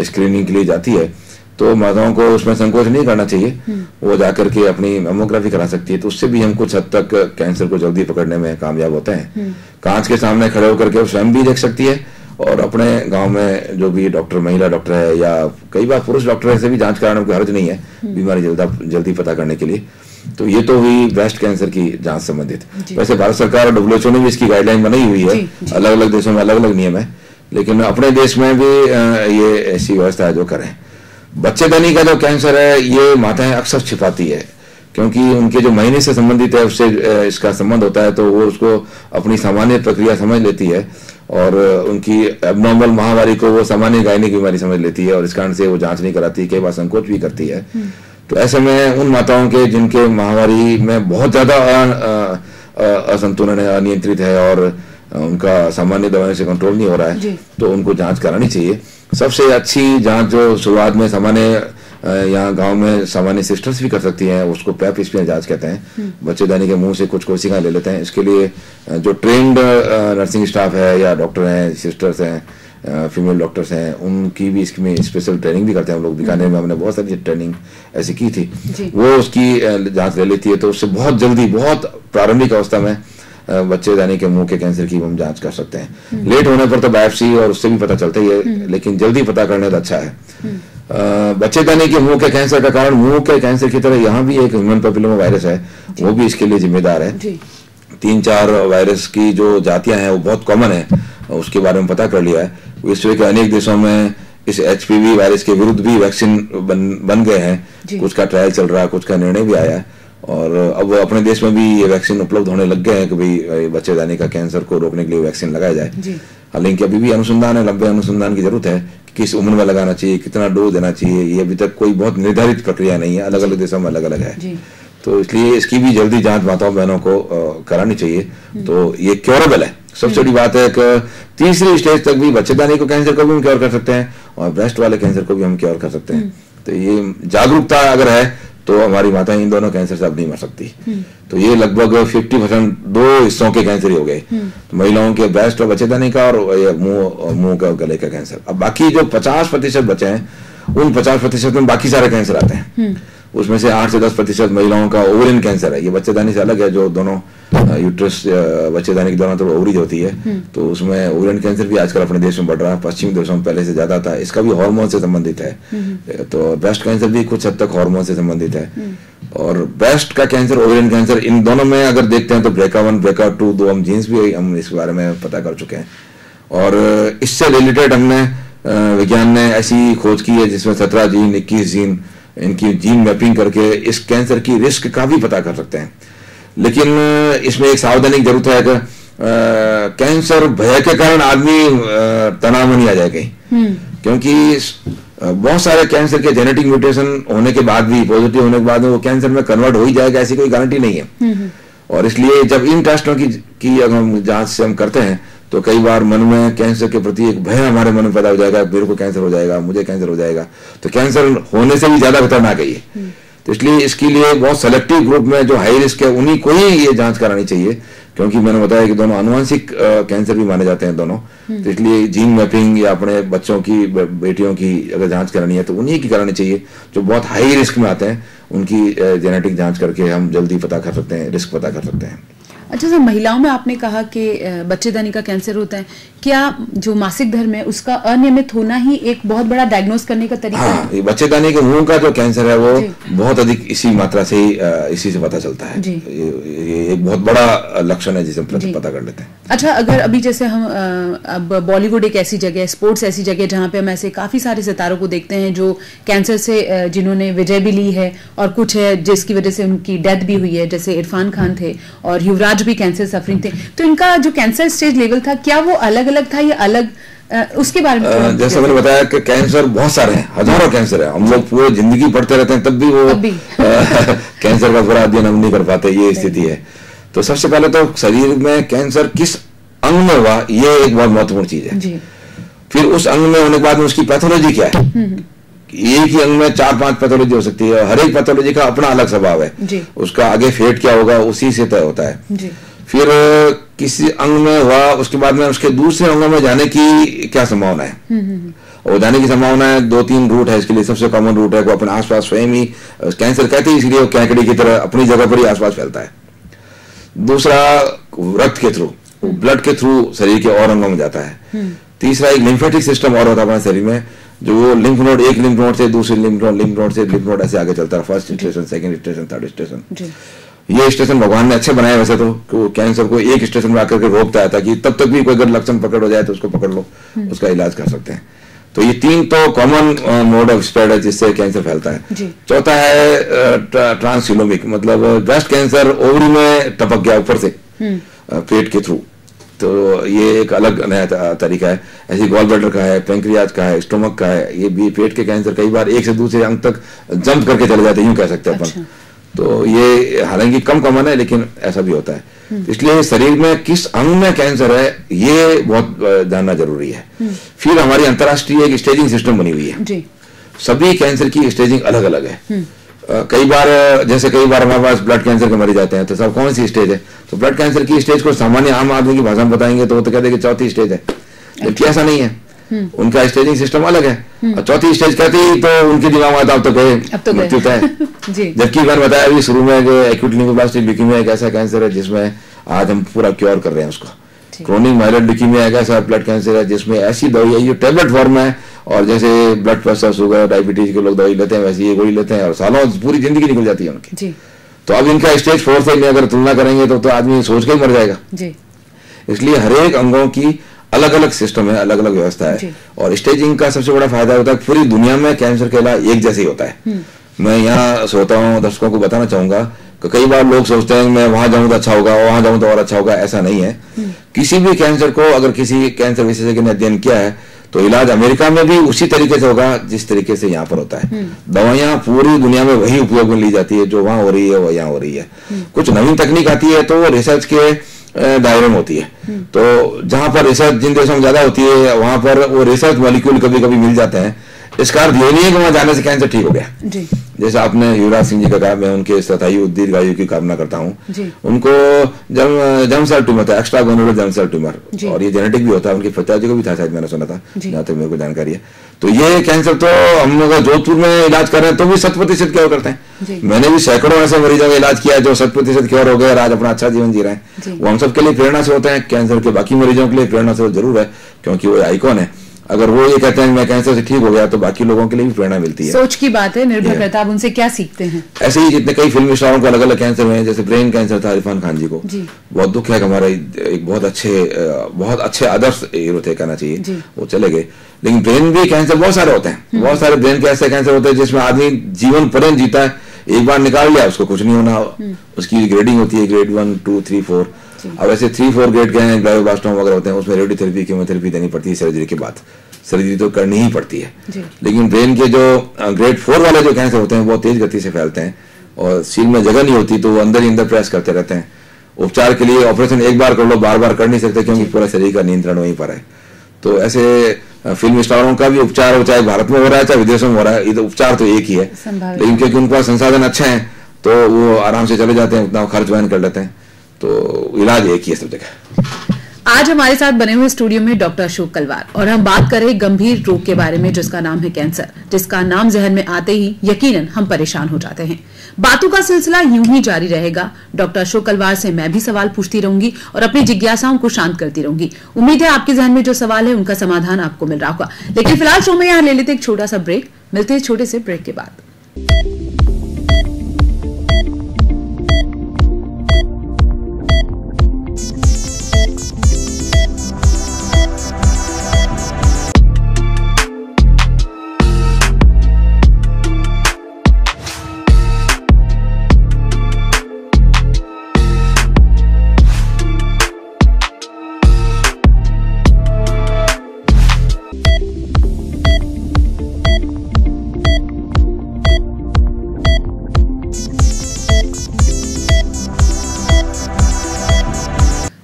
स्क्रीनिंग के लिए जाती है। तो माताओं को उसमें संकोच नहीं करना चाहिए, वो जाकर के अपनी मेमोग्राफी करा सकती है। तो उससे भी हम कुछ हद तक कैंसर को जल्दी पकड़ने में कामयाब होते हैं। कांच के सामने खड़े होकर के वो स्वयं भी देख सकती है और अपने गांव में जो भी डॉक्टर, महिला डॉक्टर है या कई बार पुरुष डॉक्टर है से भी जांच कराने में कोई हर्ज नहीं है बीमारी जल्दी पता करने के लिए। तो ये तो हुई ब्रेस्ट कैंसर की जांच संबंधित। वैसे भारत सरकार और WHO ने भी इसकी गाइडलाइन बनाई हुई है, अलग अलग देशों में अलग अलग नियम है, लेकिन अपने देश में भी ये ऐसी व्यवस्था है जो करें। बच्चेदानी का जो कैंसर है ये माताएं अक्सर छिपाती है, क्योंकि उनके जो महीने से संबंधित है उससे इसका संबंध होता है, तो वो उसको अपनी सामान्य प्रक्रिया समझ लेती है और उनकी एबनॉर्मल महामारी को वो सामान्य गायनिक बीमारी समझ लेती है और इस कारण से वो जांच नहीं कराती, कई बार संकोच भी करती है। तो ऐसे में उन माताओं के जिनके महामारी में बहुत ज्यादा असंतुलन है, अनियंत्रित है और उनका सामान्य दवाओं से कंट्रोल नहीं हो रहा है, तो उनको जांच करानी चाहिए। सबसे अच्छी जांच जो शुरुआत में सामान्य यहाँ गांव में सामान्य सिस्टर्स भी कर सकती हैं, उसको पैप स्मीयर जांच कहते हैं। बच्चेदानी के मुंह से कुछ कोशिकाएं ले लेते हैं। इसके लिए जो ट्रेंड नर्सिंग स्टाफ है या डॉक्टर हैं, सिस्टर्स हैं, फीमेल डॉक्टर्स हैं, उनकी भी इसमें स्पेशल ट्रेनिंग भी करते हैं हम लोग। बीकानेर में हमने बहुत सारी ट्रेनिंग ऐसी की थी, वो उसकी जांच ले लेती है, तो उससे बहुत जल्दी, बहुत प्रारंभिक अवस्था में बच्चेदानी के मुंह के कैंसर की हम जांच कर सकते हैं। लेट होने पर तो बायोप्सी और उससे भी पता चलता ही है, लेकिन जल्दी पता करने तो अच्छा है। बच्चेदानी के मुंह के कैंसर का कारण मुंह के कैंसर की तरह यहाँ भी एक ह्यूमन पैपिलोमा वायरस है, वो भी इसके लिए जिम्मेदार है। 3-4 वायरस की जो जातियां हैं वो बहुत कॉमन है, उसके बारे में पता कर लिया है। विश्व के अनेक देशों में इस HPV वायरस के विरुद्ध भी वैक्सीन बन गए हैं, कुछ का ट्रायल चल रहा है, कुछ का निर्णय भी आया है और अब अपने देश में भी ये वैक्सीन उपलब्ध होने लग गए हैं कि भाई बच्चेदानी का कैंसर को रोकने के लिए वैक्सीन लगाया जाए। हालांकि अभी भी अनुसंधान है, लंबे अनुसंधान की जरूरत है कि किस उम्र में लगाना चाहिए, कितना डोज देना चाहिए, ये अभी तक कोई बहुत निर्धारित प्रक्रिया नहीं है, अलग अलग देशों में अलग अलग है। तो इसलिए इसकी भी जल्दी जांच माताओं बहनों को करानी चाहिए। तो ये क्योरेबल है। सबसे बड़ी बात है कि तीसरी स्टेज तक भी बच्चेदानी को कैंसर को भी हम क्योर कर सकते हैं और ब्रेस्ट वाले कैंसर को भी हम क्योर कर सकते हैं। तो ये जागरूकता अगर है तो हमारी माता इन दोनों कैंसर से अब नहीं मर सकती। तो ये लगभग 50% 2 हिस्सों के कैंसर ही हो गए, तो महिलाओं के ब्रेस्ट और बच्चेदानी का और मुंह का गले का कैंसर। अब बाकी जो 50% बचे हैं उन 50% में बाकी सारे कैंसर आते हैं। उसमें से 8 से 10% महिलाओं का ओवरियन कैंसर है। ये बच्चेदानी से अलग है, जो दोनों यूट्रस बच्चेदानी की दोनों तरफ ओवरी होती है, तो उसमें ओवरियन कैंसर भी आजकल अपने देश में बढ़ रहा है। पश्चिमी देशों में पहले से ज्यादा था। इसका भी हार्मोन से संबंधित है। तो ब्रेस्ट कैंसर भी कुछ हद तक हार्मोन से संबंधित है। और ब्रेस्ट का कैंसर, ओवरियन कैंसर, इन दोनों में अगर देखते हैं तो BRCA1 BRCA2 2 हम जीन्स भी हम इस बारे में पता कर चुके हैं। और इससे रिलेटेड हमने विज्ञान ने ऐसी खोज की है जिसमें 17 जीन 21 जीन इनकी जीन मैपिंग करके इस कैंसर की रिस्क का भी पता कर सकते हैं। लेकिन इसमें एक सावधानी की जरूरत है कि कैंसर भय के कारण आदमी तनाव में नहीं आ जाए कहीं, क्योंकि बहुत सारे कैंसर के जेनेटिक म्यूटेशन होने के बाद भी, पॉजिटिव होने के बाद वो कैंसर में कन्वर्ट हो ही जाएगा, ऐसी कोई गारंटी नहीं है। और इसलिए जब इन टेस्टों की अगर हम जांच से हम करते हैं तो कई बार मन में कैंसर के प्रति एक भय हमारे मन में पैदा हो जाएगा, मेरे को कैंसर हो जाएगा, मुझे कैंसर हो जाएगा। तो कैंसर होने से भी ज्यादा खतरनाक है ये। तो इसलिए इसके लिए बहुत सेलेक्टिव ग्रुप में जो हाई रिस्क है उन्हीं को ही ये जांच करानी चाहिए, क्योंकि मैंने बताया कि दोनों आनुवंशिक कैंसर भी माने जाते हैं दोनों। तो इसलिए जीन मैपिंग या अपने बच्चों की, बेटियों की अगर जांच करानी है तो उन्हीं की करानी चाहिए। जो बहुत हाई रिस्क में आते हैं उनकी जेनेटिक जांच करके हम जल्दी पता कर सकते हैं, रिस्क पता कर सकते हैं। अच्छा सर, महिलाओं में आपने कहा कि बच्चेदानी का कैंसर होता है, क्या जो मासिक धर्म है उसका अनियमित होना ही एक बहुत बड़ा डायग्नोस करने का तरीका है? ये बच्चेदानी के मुंह का जो कैंसर है वो बहुत अधिक इसी मात्रा से ही इसी से पता चलता है। ये एक बहुत बड़ा लक्षण है जिसे हम पता कर लेते हैं। अच्छा, अगर अभी जैसे हम अब बॉलीवुड एक ऐसी जगह है, स्पोर्ट्स ऐसी जगह जहाँ पे हम ऐसे काफी सारे सितारों को देखते हैं जो कैंसर से जिन्होंने विजय भी ली है और कुछ है जिसकी वजह से उनकी डेथ भी हुई है, जैसे इरफान खान थे और युवराज भी कैंसर सफरिंग थे। तो इनका जो कैंसर स्टेज लेवल था, क्या वो अलग अलग था या अलग, उसके बारे में जैसे मैंने बताया कि कैंसर बहुत सारे हैं, हजारों कैंसर है। हम लोग पूरे जिंदगी पढ़ते रहते हैं तब भी वो कैंसर का पूरा अध्ययन हम नहीं कर पाते, ये स्थिति है। तो सबसे पहले तो शरीर में कैंसर किस अंग में हुआ ये एक बहुत महत्वपूर्ण चीज है। फिर उस अंग में होने के बाद में उसकी पैथोलॉजी क्या है। एक ही अंग में 4-5 पैथोलॉजी हो सकती है, हर एक पैथोलॉजी का अपना अलग स्वभाव है। उसका आगे फेट क्या होगा उसी से तय होता है। फिर किसी अंग में हुआ उसके बाद में उसके दूसरे अंगों में जाने की क्या संभावना है। और जाने की संभावना है 2-3 रूट है इसके लिए। सबसे कॉमन रूट है वो अपने आसपास स्वयं ही, कैंसर कहते हैं इसलिए वो कैंकड़ी की तरह अपनी जगह पर ही आसपास फैलता है। दूसरा रक्त के थ्रू, ब्लड के थ्रू शरीर के और अंगों में जाता है। तीसरा एक लिम्फेटिक सिस्टम और होता है हमारे शरीर में, जो वो लिम्फ नोड, एक लिम्फ नोड से दूसरे लिम्फ नोड से लिम्फ नोड ऐसे आगे चलता है। First station, second station, third station. ये स्टेशन भगवान ने अच्छे बनाए वैसे तो, कैंसर को एक स्टेशन में आकर के रोकता है ताकि तब तक भी कोई अगर लक्षण पकड़ हो जाए तो उसको पकड़ लो, उसका इलाज कर सकते हैं। तो ये 3 तो कॉमन मोड ऑफ स्प्रेड है जिससे कैंसर फैलता है। चौथा है ट्रांसयूलोमिक, मतलब ब्रेस्ट कैंसर ओवरी में टपक गया ऊपर से पेट के थ्रू, तो ये एक अलग नया तरीका है। ऐसे गॉल ब्लैडर का है, पेंक्रियाज का है, स्टोमक का है। ये भी पेट के कैंसर कई बार एक से दूसरे अंग तक जंप करके चले जाते हैं, यूं कह सकते हैं अपन। तो ये हालांकि कम कॉमन है लेकिन ऐसा भी होता है। इसलिए शरीर में किस अंग में कैंसर है ये बहुत जानना जरूरी है। फिर हमारी अंतर्राष्ट्रीय एक स्टेजिंग सिस्टम बनी हुई है। सभी कैंसर की स्टेजिंग अलग अलग है। कई बार हमारे पास ब्लड कैंसर के मरीज आते हैं तो सब कौन सी स्टेज है, तो ब्लड कैंसर की स्टेज को सामान्य आम आदमी की भाषा में बताएंगे तो वो तो कहते हैं कि 4थी स्टेज है, जबकि ऐसा नहीं है। उनका स्टेजिंग सिस्टम अलग है। और 4थी स्टेज कहते ही तो उनके दिमाग में आता अब तो गए मृत्यु तय। जबकि मैंने बताया अभी शुरू में एक्यूट लिम्फोब्लास्टिक ल्यूकेमिया एक ऐसा कैंसर है जिसमें आज हम पूरा क्योर कर रहे हैं उसको। क्रोनिक माइलोइड ल्यूकेमिया एक ऐसा ब्लड कैंसर है जिसमें ऐसी दवाई है, ये टैबलेट फॉर्म है, और जैसे ब्लड प्रेशर, शुगर, डायबिटीज के लोग दवाई लेते हैं वैसे ये गोली लेते हैं और सालों पूरी जिंदगी निकल जाती है उनकी। तो अब इनका स्टेज 4 से अगर तुलना करेंगे तो आदमी सोच के ही मर जाएगा। इसलिए हर एक अंगों की अलग अलग सिस्टम है, अलग अलग व्यवस्था है। और स्टेजिंग का सबसे बड़ा फायदा होता है पूरी दुनिया में कैंसर के इलाज एक जैसे ही होता है। मैं यहाँ श्रोताओं दर्शकों को बताना चाहूंगा कई बार लोग सोचते हैं मैं वहां जाऊं तो अच्छा होगा, वहां जाऊं तो और अच्छा होगा, ऐसा नहीं है। किसी भी कैंसर को अगर किसी कैंसर विशेषज्ञ ने अध्ययन किया है तो इलाज अमेरिका में भी उसी तरीके से होगा जिस तरीके से यहाँ पर होता है। दवाइयाँ पूरी दुनिया में वही उपयोग में ली जाती है, जो वहां हो रही है वो यहाँ हो रही है। कुछ नवीन तकनीक आती है तो वो रिसर्च के दायरे में होती है। तो जहां पर रिसर्च जिन देशों में ज्यादा होती है वहां पर वो रिसर्च मॉलिक्यूल कभी कभी मिल जाते हैं। इसका अर्थ ये नहीं है कि वहां जाने से कैंसर ठीक हो गया जी। जैसे आपने युवराज सिंह जी का कहा, मैं उनके स्थायी दीर्घायु की कामना करता हूँ। उनको जर्म सेल ट्यूमर था, एक्स्ट्रा गोनोडल जर्म सेल ट्यूमर, और ये जेनेटिक भी होता है, उनके पिताजी को भी था शायद, मैंने सुना था, जहां तक मेरे को जानकारी है। तो ये कैंसर तो हम लोग जोधपुर में इलाज कर रहे हैं तो भी 100% क्योर करते हैं। मैंने भी सैकड़ों ऐसे मरीजों का इलाज किया है जो 100% क्योर हो गए और आज अपना अच्छा जीवन जी रहे हैं। वो हम सबके लिए प्रेरणा से होते हैं, कैंसर के बाकी मरीजों के लिए प्रेरणा से जरूर है, क्योंकि वो आइकॉन है। अगर वो ये कहते हैं मैं कैंसर से ठीक हो गया तो बाकी लोगों के लिए भी प्रेरणा मिलती है। सोच की बात है, निर्भर करता है आप उनसे क्या सीखते हैं। ऐसे ही जितने कई फिल्मी स्टारों को अलग अलग कैंसर हुए हैं, जैसे ब्रेन कैंसर था इरफान खान जी को, बहुत दुख है कि हमारे एक बहुत अच्छे आदर्श हीरो थे, कहना चाहिए, वो चले गए। लेकिन ब्रेन भी कैंसर बहुत सारे होते हैं, बहुत सारे ब्रेन के ऐसे कैंसर होते हैं जिसमें आदमी जीवन पर्यंत जीता है, एक बार निकाल लिया उसको कुछ नहीं होना। उसकी ग्रेडिंग होती है, ग्रेड 1, 2, 3, 4। अब ऐसे 3-4 ग्रेड के हैं, ग्लायोब्लास्टोमा वगैरह होते हैं, उसमें रेडियोथेरेपी कीमोथेरेपी देनी पड़ती है सर्जरी के बाद, सर्जरी तो करनी ही पड़ती है। लेकिन ब्रेन के जो ग्रेड 4 वाले जो कैंसर होते हैं बहुत तेज गति से फैलते हैं और सील में जगह नहीं होती तो वो अंदर ही अंदर प्रेस करते रहते हैं। उपचार के लिए ऑपरेशन एक बार कर लो, बार बार कर नहीं सकते क्योंकि पूरा शरीर का नियंत्रण वहीं पर है। तो ऐसे फिल्म स्टारों का भी उपचार हो, चाहे भारत में हो रहा है चाहे विदेशों में हो रहा है, ये उपचार तो एक ही है, लेकिन क्योंकि उनके पास संसाधन अच्छे हैं तो वो आराम से चले जाते हैं, उतना खर्च वहन कर लेते हैं, तो इलाज एक ही है सब जगह। आज हमारे साथ बने हुए स्टूडियो में डॉक्टर अशोक कलवार, और हम बात कर रहे हैं गंभीर रोग के बारे में जिसका नाम है कैंसर, जिसका नाम जहन में आते ही यकीनन हम परेशान हो जाते हैं। बातों का सिलसिला यूं ही जारी रहेगा। डॉक्टर अशोक कलवार से मैं भी सवाल पूछती रहूंगी और अपनी जिज्ञासाओं को शांत करती रहूंगी। उम्मीद है आपके जहन में जो सवाल है उनका समाधान आपको मिल रहा होगा। लेकिन फिलहाल शो में यहाँ ले लेते एक छोटा सा ब्रेक, मिलते हैं छोटे से ब्रेक के बाद।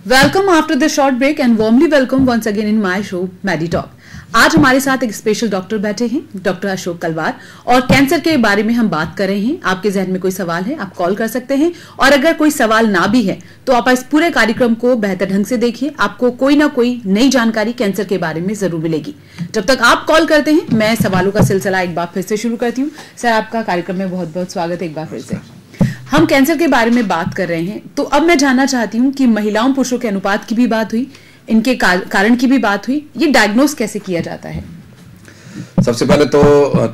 Welcome after the short break and warmly welcome once again in my show Maddy Talk. आज हमारे साथ एक स्पेशल डॉक्टर बैठे हैं, डॉक्टर अशोक कलवार, और कैंसर के बारे में हम बात कर रहे हैं। आपके जहन में कोई सवाल है आप कॉल कर सकते हैं, और अगर कोई सवाल ना भी है तो आप इस पूरे कार्यक्रम को बेहतर ढंग से देखिए, आपको कोई ना कोई नई जानकारी कैंसर के बारे में जरूर मिलेगी। जब तक आप कॉल करते हैं मैं सवालों का सिलसिला एक बार फिर से शुरू करती हूँ। सर, आपका कार्यक्रम में बहुत बहुत स्वागत है एक बार फिर से। हम कैंसर के बारे में बात कर रहे हैं, तो अब मैं जानना चाहती हूँ कि महिलाओं पुरुषों के अनुपात की भी बात हुई, इनके कारण की भी बात हुई, ये डायग्नोस कैसे किया जाता है? सबसे पहले तो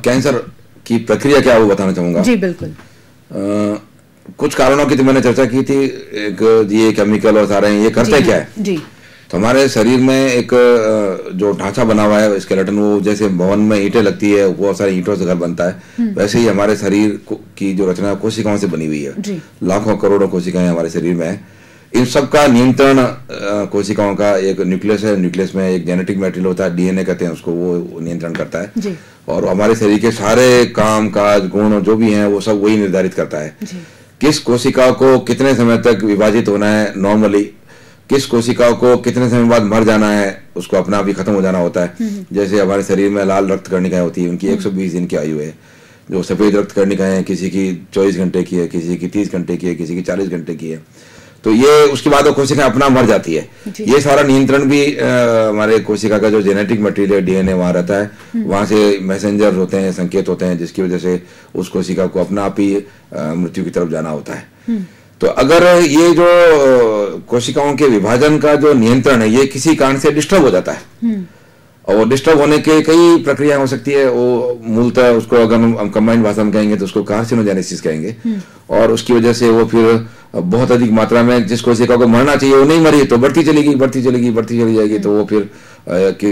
कैंसर की प्रक्रिया क्या है वो बताना चाहूंगा। जी बिल्कुल। कुछ कारणों की तो मैंने चर्चा की थी, एक ये केमिकल और सारे ये करते क्या है जी। तो हमारे शरीर में एक जो ढांचा बना हुआ है स्केलेटन, वो जैसे भवन में ईंटें लगती है, बहुत सारे ईंटों से घर बनता है, वैसे ही हमारे शरीर की जो रचना कोशिकाओं से बनी हुई है। लाखों करोड़ों कोशिकाएं हमारे शरीर में है। इन सब का नियंत्रण कोशिकाओं का एक न्यूक्लियस है, न्यूक्लियस में एक जेनेटिक मटेरियल होता है, डीएनए कहते हैं उसको, वो नियंत्रण करता है। और हमारे शरीर के सारे काम काज गुण जो भी हैं वो सब वही निर्धारित करता है। किस कोशिका को कितने समय तक विभाजित होना है नॉर्मली, किस कोशिका को कितने समय बाद मर जाना है, उसको अपना आप ही खत्म हो जाना होता है। जैसे हमारे शरीर में लाल रक्त कर्णिकाएं होती है, उनकी 120 दिन की आयु है। जो सफेद रक्त कर्णिकाएं किसी की 24 घंटे की है, किसी की 30 घंटे की है, किसी की 40 घंटे की है। तो ये उसके बाद वो कोशिका अपना मर जाती है। ये सारा नियंत्रण भी हमारे कोशिका का जो जेनेटिक मटेरियल है, डीएनए वहां रहता है, वहां से मैसेंजर होते हैं, संकेत होते हैं, जिसकी वजह से उस कोशिका को अपना आप ही मृत्यु की तरफ जाना होता है। तो अगर ये जो कोशिकाओं के विभाजन का जो नियंत्रण है ये किसी कारण से डिस्टर्ब हो जाता है, और डिस्टर्ब होने के कई प्रक्रिया हो सकती है। वो मूलतः उसको अगर हम कंबाइंड भाषा में कहेंगे तो उसको कार्सिनोजेनेसिस कहेंगे, और उसकी वजह से वो फिर बहुत अधिक मात्रा में जिस कोशिका को मरना चाहिए वो नहीं मरी तो बढ़ती चली जाएगी, तो वो फिर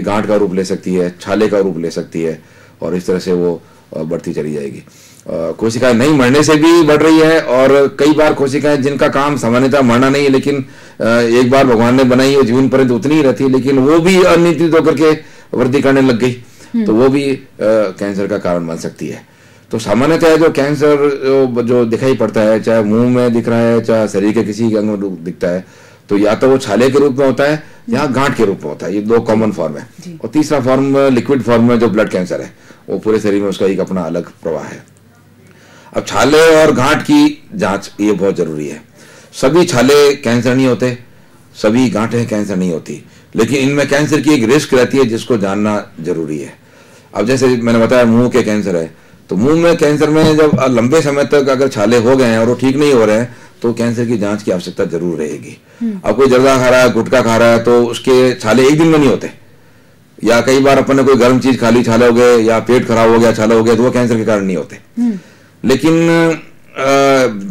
गांठ का रूप ले सकती है, छाले का रूप ले सकती है, और इस तरह से वो बढ़ती चली जाएगी। कोशिकाएं नहीं मरने से भी बढ़ रही है, और कई बार कोशिकाएं जिनका काम सामान्यतः मरना नहीं है, लेकिन एक बार भगवान ने बनाई है जीवन पर्यंत उतनी ही रहती है, लेकिन वो भी अनियंत्रित होकर के वृद्धि करने लग गई, तो वो भी कैंसर का कारण बन सकती है। तो सामान्यतः जो कैंसर जो दिखाई पड़ता है, चाहे मुंह में दिख रहा है, चाहे शरीर के किसी अंग में दिखता है, तो या तो वो छाले के रूप में होता है या गांठ के रूप में होता है। ये 2 कॉमन फॉर्म है। और तीसरा फॉर्म लिक्विड फॉर्म में जो ब्लड कैंसर है, वो पूरे शरीर में उसका एक अपना अलग प्रवाह है। अब छाले और गांठ की जांच ये बहुत जरूरी है। सभी छाले कैंसर नहीं होते, सभी गांठें कैंसर नहीं होती, लेकिन इनमें कैंसर की एक रिस्क रहती है जिसको जानना जरूरी है। अब जैसे मैंने बताया मुंह के कैंसर है, तो मुंह में कैंसर में जब लंबे समय तक अगर छाले हो गए हैं और वो ठीक नहीं हो रहे हैं, तो कैंसर की जांच की आवश्यकता जरूर रहेगी। अब कोई जर्दा खा रहा है, गुटखा खा रहा है, तो उसके छाले एक दिन में नहीं होते, या कई बार अपन ने कोई गर्म चीज खा ली छाले हो गए, या पेट खराब हो गया छाले हो गए, तो वो कैंसर के कारण नहीं होते। लेकिन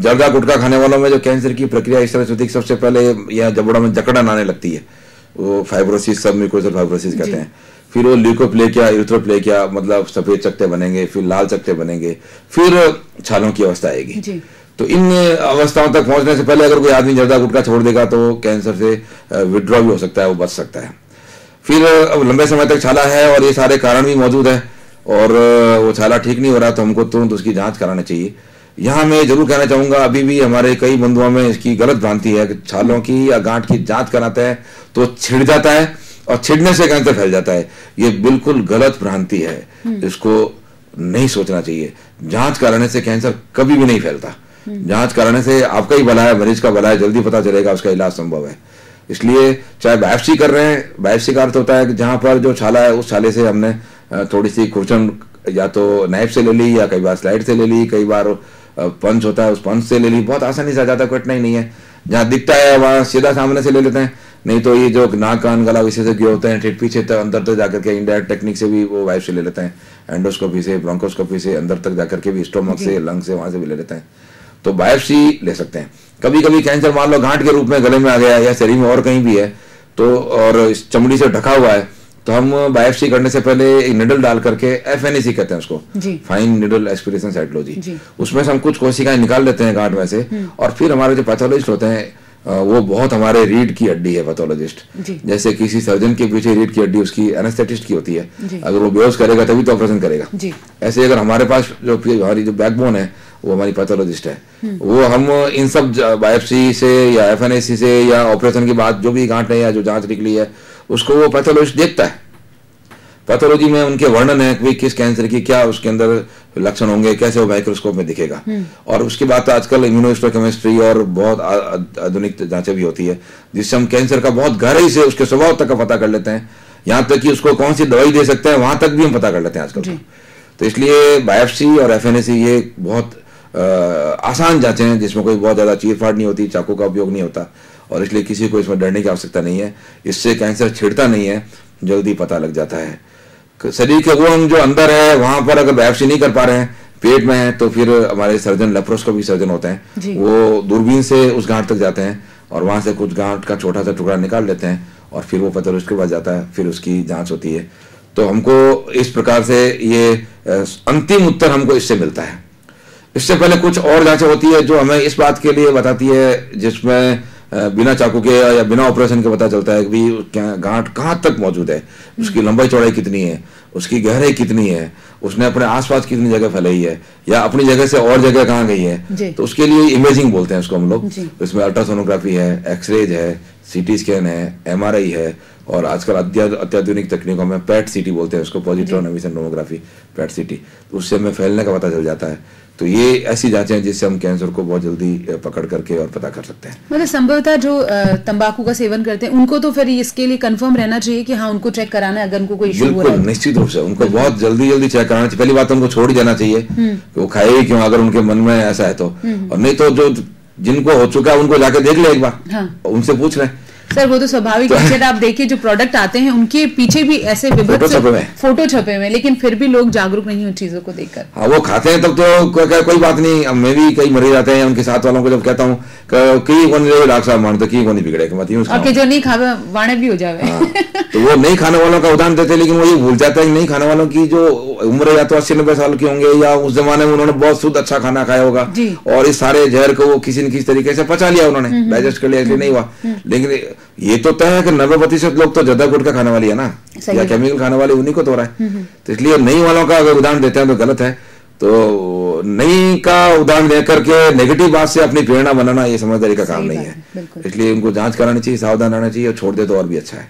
जर्दा गुटखा खाने वालों में जो कैंसर की प्रक्रिया इस तरह से होती है, सबसे पहले या जबड़ा में जकड़न आने लगती है, वो फाइब्रोसिस, सब म्यूकोसल फाइब्रोसिस कहते हैं। फिर वो ल्यूकोप्लेकिया, इरिथ्रोप्लेकिया, मतलब सफेद चकत्ते बनेंगे, फिर लाल चकत्ते बनेंगे, फिर छालों की अवस्था आएगी। तो इन अवस्थाओं तक पहुंचने से पहले अगर कोई आदमी जर्दा गुटखा छोड़ देगा तो कैंसर से विड्रॉ भी हो सकता है, वो बच सकता है। फिर अब लंबे समय तक छाला है और ये सारे कारण भी मौजूद है, और वो छाला ठीक नहीं हो रहा, तो हमको तुरंत उसकी जांच करानी चाहिए। यहाँ मैं जरूर कहना चाहूंगा, अभी भी हमारे कई बंधुओं में इसकी गलत भ्रांति है कि छालों की या गांठ की जांच कराते हैं तो छिड़ जाता है, और छिड़ने से कैंसर फैल जाता है। ये बिल्कुल गलत भ्रांति है, इसको नहीं सोचना चाहिए। जांच कराने से कैंसर कभी भी नहीं फैलता। जांच कराने से आपका ही भला है, मरीज का भला है, जल्दी पता चलेगा, उसका इलाज संभव है। इसलिए चाहे बायोप्सी कर रहे हैं, बायोप्सी का अर्थ होता है कि जहां पर जो छाला है उस छाले से हमने थोड़ी सी खुरचन या तो नाइफ से ले ली, या कई बार स्लाइड से ले ली, कई बार पंच होता है उस पंच से ले ली, बहुत आसानी से आ जाता है, कठिनाई नहीं है। जहाँ दिखता है वहां सीधा सामने से ले लेते हैं, नहीं तो ये जो नाक कान गला विशेषज्ञ होते हैं, ठेठ पीछे तक अंदर तक जाकर के इनडायरेक्ट टेक्निक से भी वो वाइफ से ले लेते हैं, एंडोस्कोपी से, ब्रोंकोस्कोपी से, अंदर तक जाकर के भी, स्टोमक से, लंग से, वहां से भी ले लेते हैं। तो बायोप्सी ले सकते हैं। कभी कभी कैंसर मान लो गांठ के रूप में गले में आ गया, या शरीर में और कहीं भी है, तो और इस चमड़ी से ढका हुआ है, तो हम बायोप्सी करने से पहले एक निडल डाल करके, FNAC कहते हैं उसको, फाइन निडल एस्पिरेशन साइटोलॉजी, उसमें से हम कुछ कोशिकाएं निकाल लेते हैं गांठ में से, और फिर हमारे जो पैथोलॉजिस्ट होते हैं वो बहुत हमारे रीढ़ की हड्डी है पैथोलॉजिस्ट। जैसे किसी सर्जन के पीछे रीढ़ की हड्डी उसकी एनेस्थेटिस्ट की होती है, अगर वो बेहोश करेगा तभी तो ऑपरेशन करेगा। ऐसे अगर हमारे पास जो हमारी जो बैकबोन है वो हमारी पैथोलॉजिस्ट है, वो हम इन सब बायोप्सी से या FNAC से या ऑपरेशन के बाद जो भी गांठ है या जो जांच निकली है उसको वो पैथोलॉजिस्ट देखता है। पैथोलॉजी में उनके वर्णन है कि किस कैंसर की क्या उसके अंदर लक्षण होंगे, कैसे वो माइक्रोस्कोप में दिखेगा। और उसके बाद तो आजकल इम्यूनोहिस्टोकेमिस्ट्री और बहुत आधुनिक जांचें भी होती है, जिससे हम कैंसर का बहुत गहराई से उसके स्वभाव तक का पता कर लेते हैं, यहाँ तक कि उसको कौन सी दवाई दे सकते हैं वहां तक भी हम पता कर लेते हैं आजकल। तो इसलिए बायोप्सी और FNAC ये बहुत आसान जांचें हैं, जिसमें कोई बहुत ज्यादा चीरफाड़ नहीं होती, चाकू का उपयोग नहीं होता, और इसलिए किसी को इसमें डरने की आवश्यकता नहीं है। इससे कैंसर छिड़ता नहीं है, जल्दी पता लग जाता है। शरीर के वो अंग जो अंदर है वहां पर अगर बायोप्सी नहीं कर पा रहे हैं, पेट में है, तो फिर हमारे सर्जन, लेप्रोस्कोपी सर्जन होते हैं, वो दूरबीन से उस गांठ तक जाते हैं और वहां से कुछ गांठ का छोटा सा टुकड़ा निकाल लेते हैं, और फिर वो पैथोलॉजिस्ट के पास जाता है, फिर उसकी जांच होती है। तो हमको इस प्रकार से ये अंतिम उत्तर हमको इससे मिलता है। इससे पहले कुछ और जांचें होती है जो हमें इस बात के लिए बताती है, जिसमें बिना चाकू के या बिना ऑपरेशन के पता चलता है कि गांठ कहाँ तक मौजूद है, उसकी लंबाई चौड़ाई कितनी है, उसकी गहराई कितनी है, उसने अपने आसपास कितनी जगह फैलाई है, या अपनी जगह से और जगह कहाँ गई है। तो उसके लिए इमेजिंग बोलते हैं उसको हम लोग। इसमें अल्ट्रासोनोग्राफी है, एक्सरेज है, CT स्कैन है, MRI है, और आजकल अत्याधुनिक तकनीकों में PET CT बोलते हैं उसको, positron emission tomography, PET CT। तो उससे हमें फैलने का पता चल जाता है। तो ये ऐसी जांचें हैं जिससे हम कैंसर को बहुत जल्दी पकड़ करके और पता कर सकते हैं। मतलब संभवतः जो तंबाकू का सेवन करते हैं उनको तो फिर इसके लिए कंफर्म रहना चाहिए कि हाँ उनको चेक कराना है अगर उनको कोई इशू हो रहा है। निश्चित रूप से उनको बहुत जल्दी चेक कराना चाहिए। पहली बात उनको छोड़ ही जाना चाहिए कि वो खाए ही क्यों, अगर उनके मन में ऐसा है तो। और नहीं तो जो जिनको हो चुका है उनको जाके देख ले एक बार, उनसे पूछ ले सर वो तो स्वाभाविक है। आप देखिए जो प्रोडक्ट आते हैं उनके पीछे भी ऐसे विभिन्न फोटो छपे हुए, लेकिन फिर भी लोग जागरूक नहीं उन चीजों को देखकर। हाँ, वो खाते हैं तब तो कोई बात नहीं। अब मैं भी कई मरीज आते हैं, उनके साथ वालों को जब कहता हूँ कई कौन डॉक्टर साहब मानते कई कौन बिगड़े मत जो नहीं खावे वाणे भी हो जावे। तो वो नहीं खाने वालों का उदाहरण देते, लेकिन वो ये भूल जाता है कि नहीं खाने वालों की जो उम्र या तो 80-90 साल की होंगे, या उस जमाने में उन्होंने बहुत शुद्ध अच्छा खाना खाया होगा और इस सारे जहर को वो किसी न किसी तरीके से पचा लिया, उन्होंने डाइजेस्ट कर लिया, इसलिए नहीं हुआ। लेकिन ये तो तय है कि 90% लोग तो ज्यादा गुटखा खाने वाली है ना, या केमिकल खाने वाले, उन्हीं को तो हो रहा है। तो इसलिए नहीं वालों का अगर उदाहरण देते हैं तो गलत है। तो नहीं का उदाहरण देकर के नेगेटिव बात से अपनी प्रेरणा बनाना ये समझदारी का काम नहीं है। इसलिए उनको जांच करानी चाहिए, सावधान रहना चाहिए, और छोड़ दे तो और भी अच्छा है।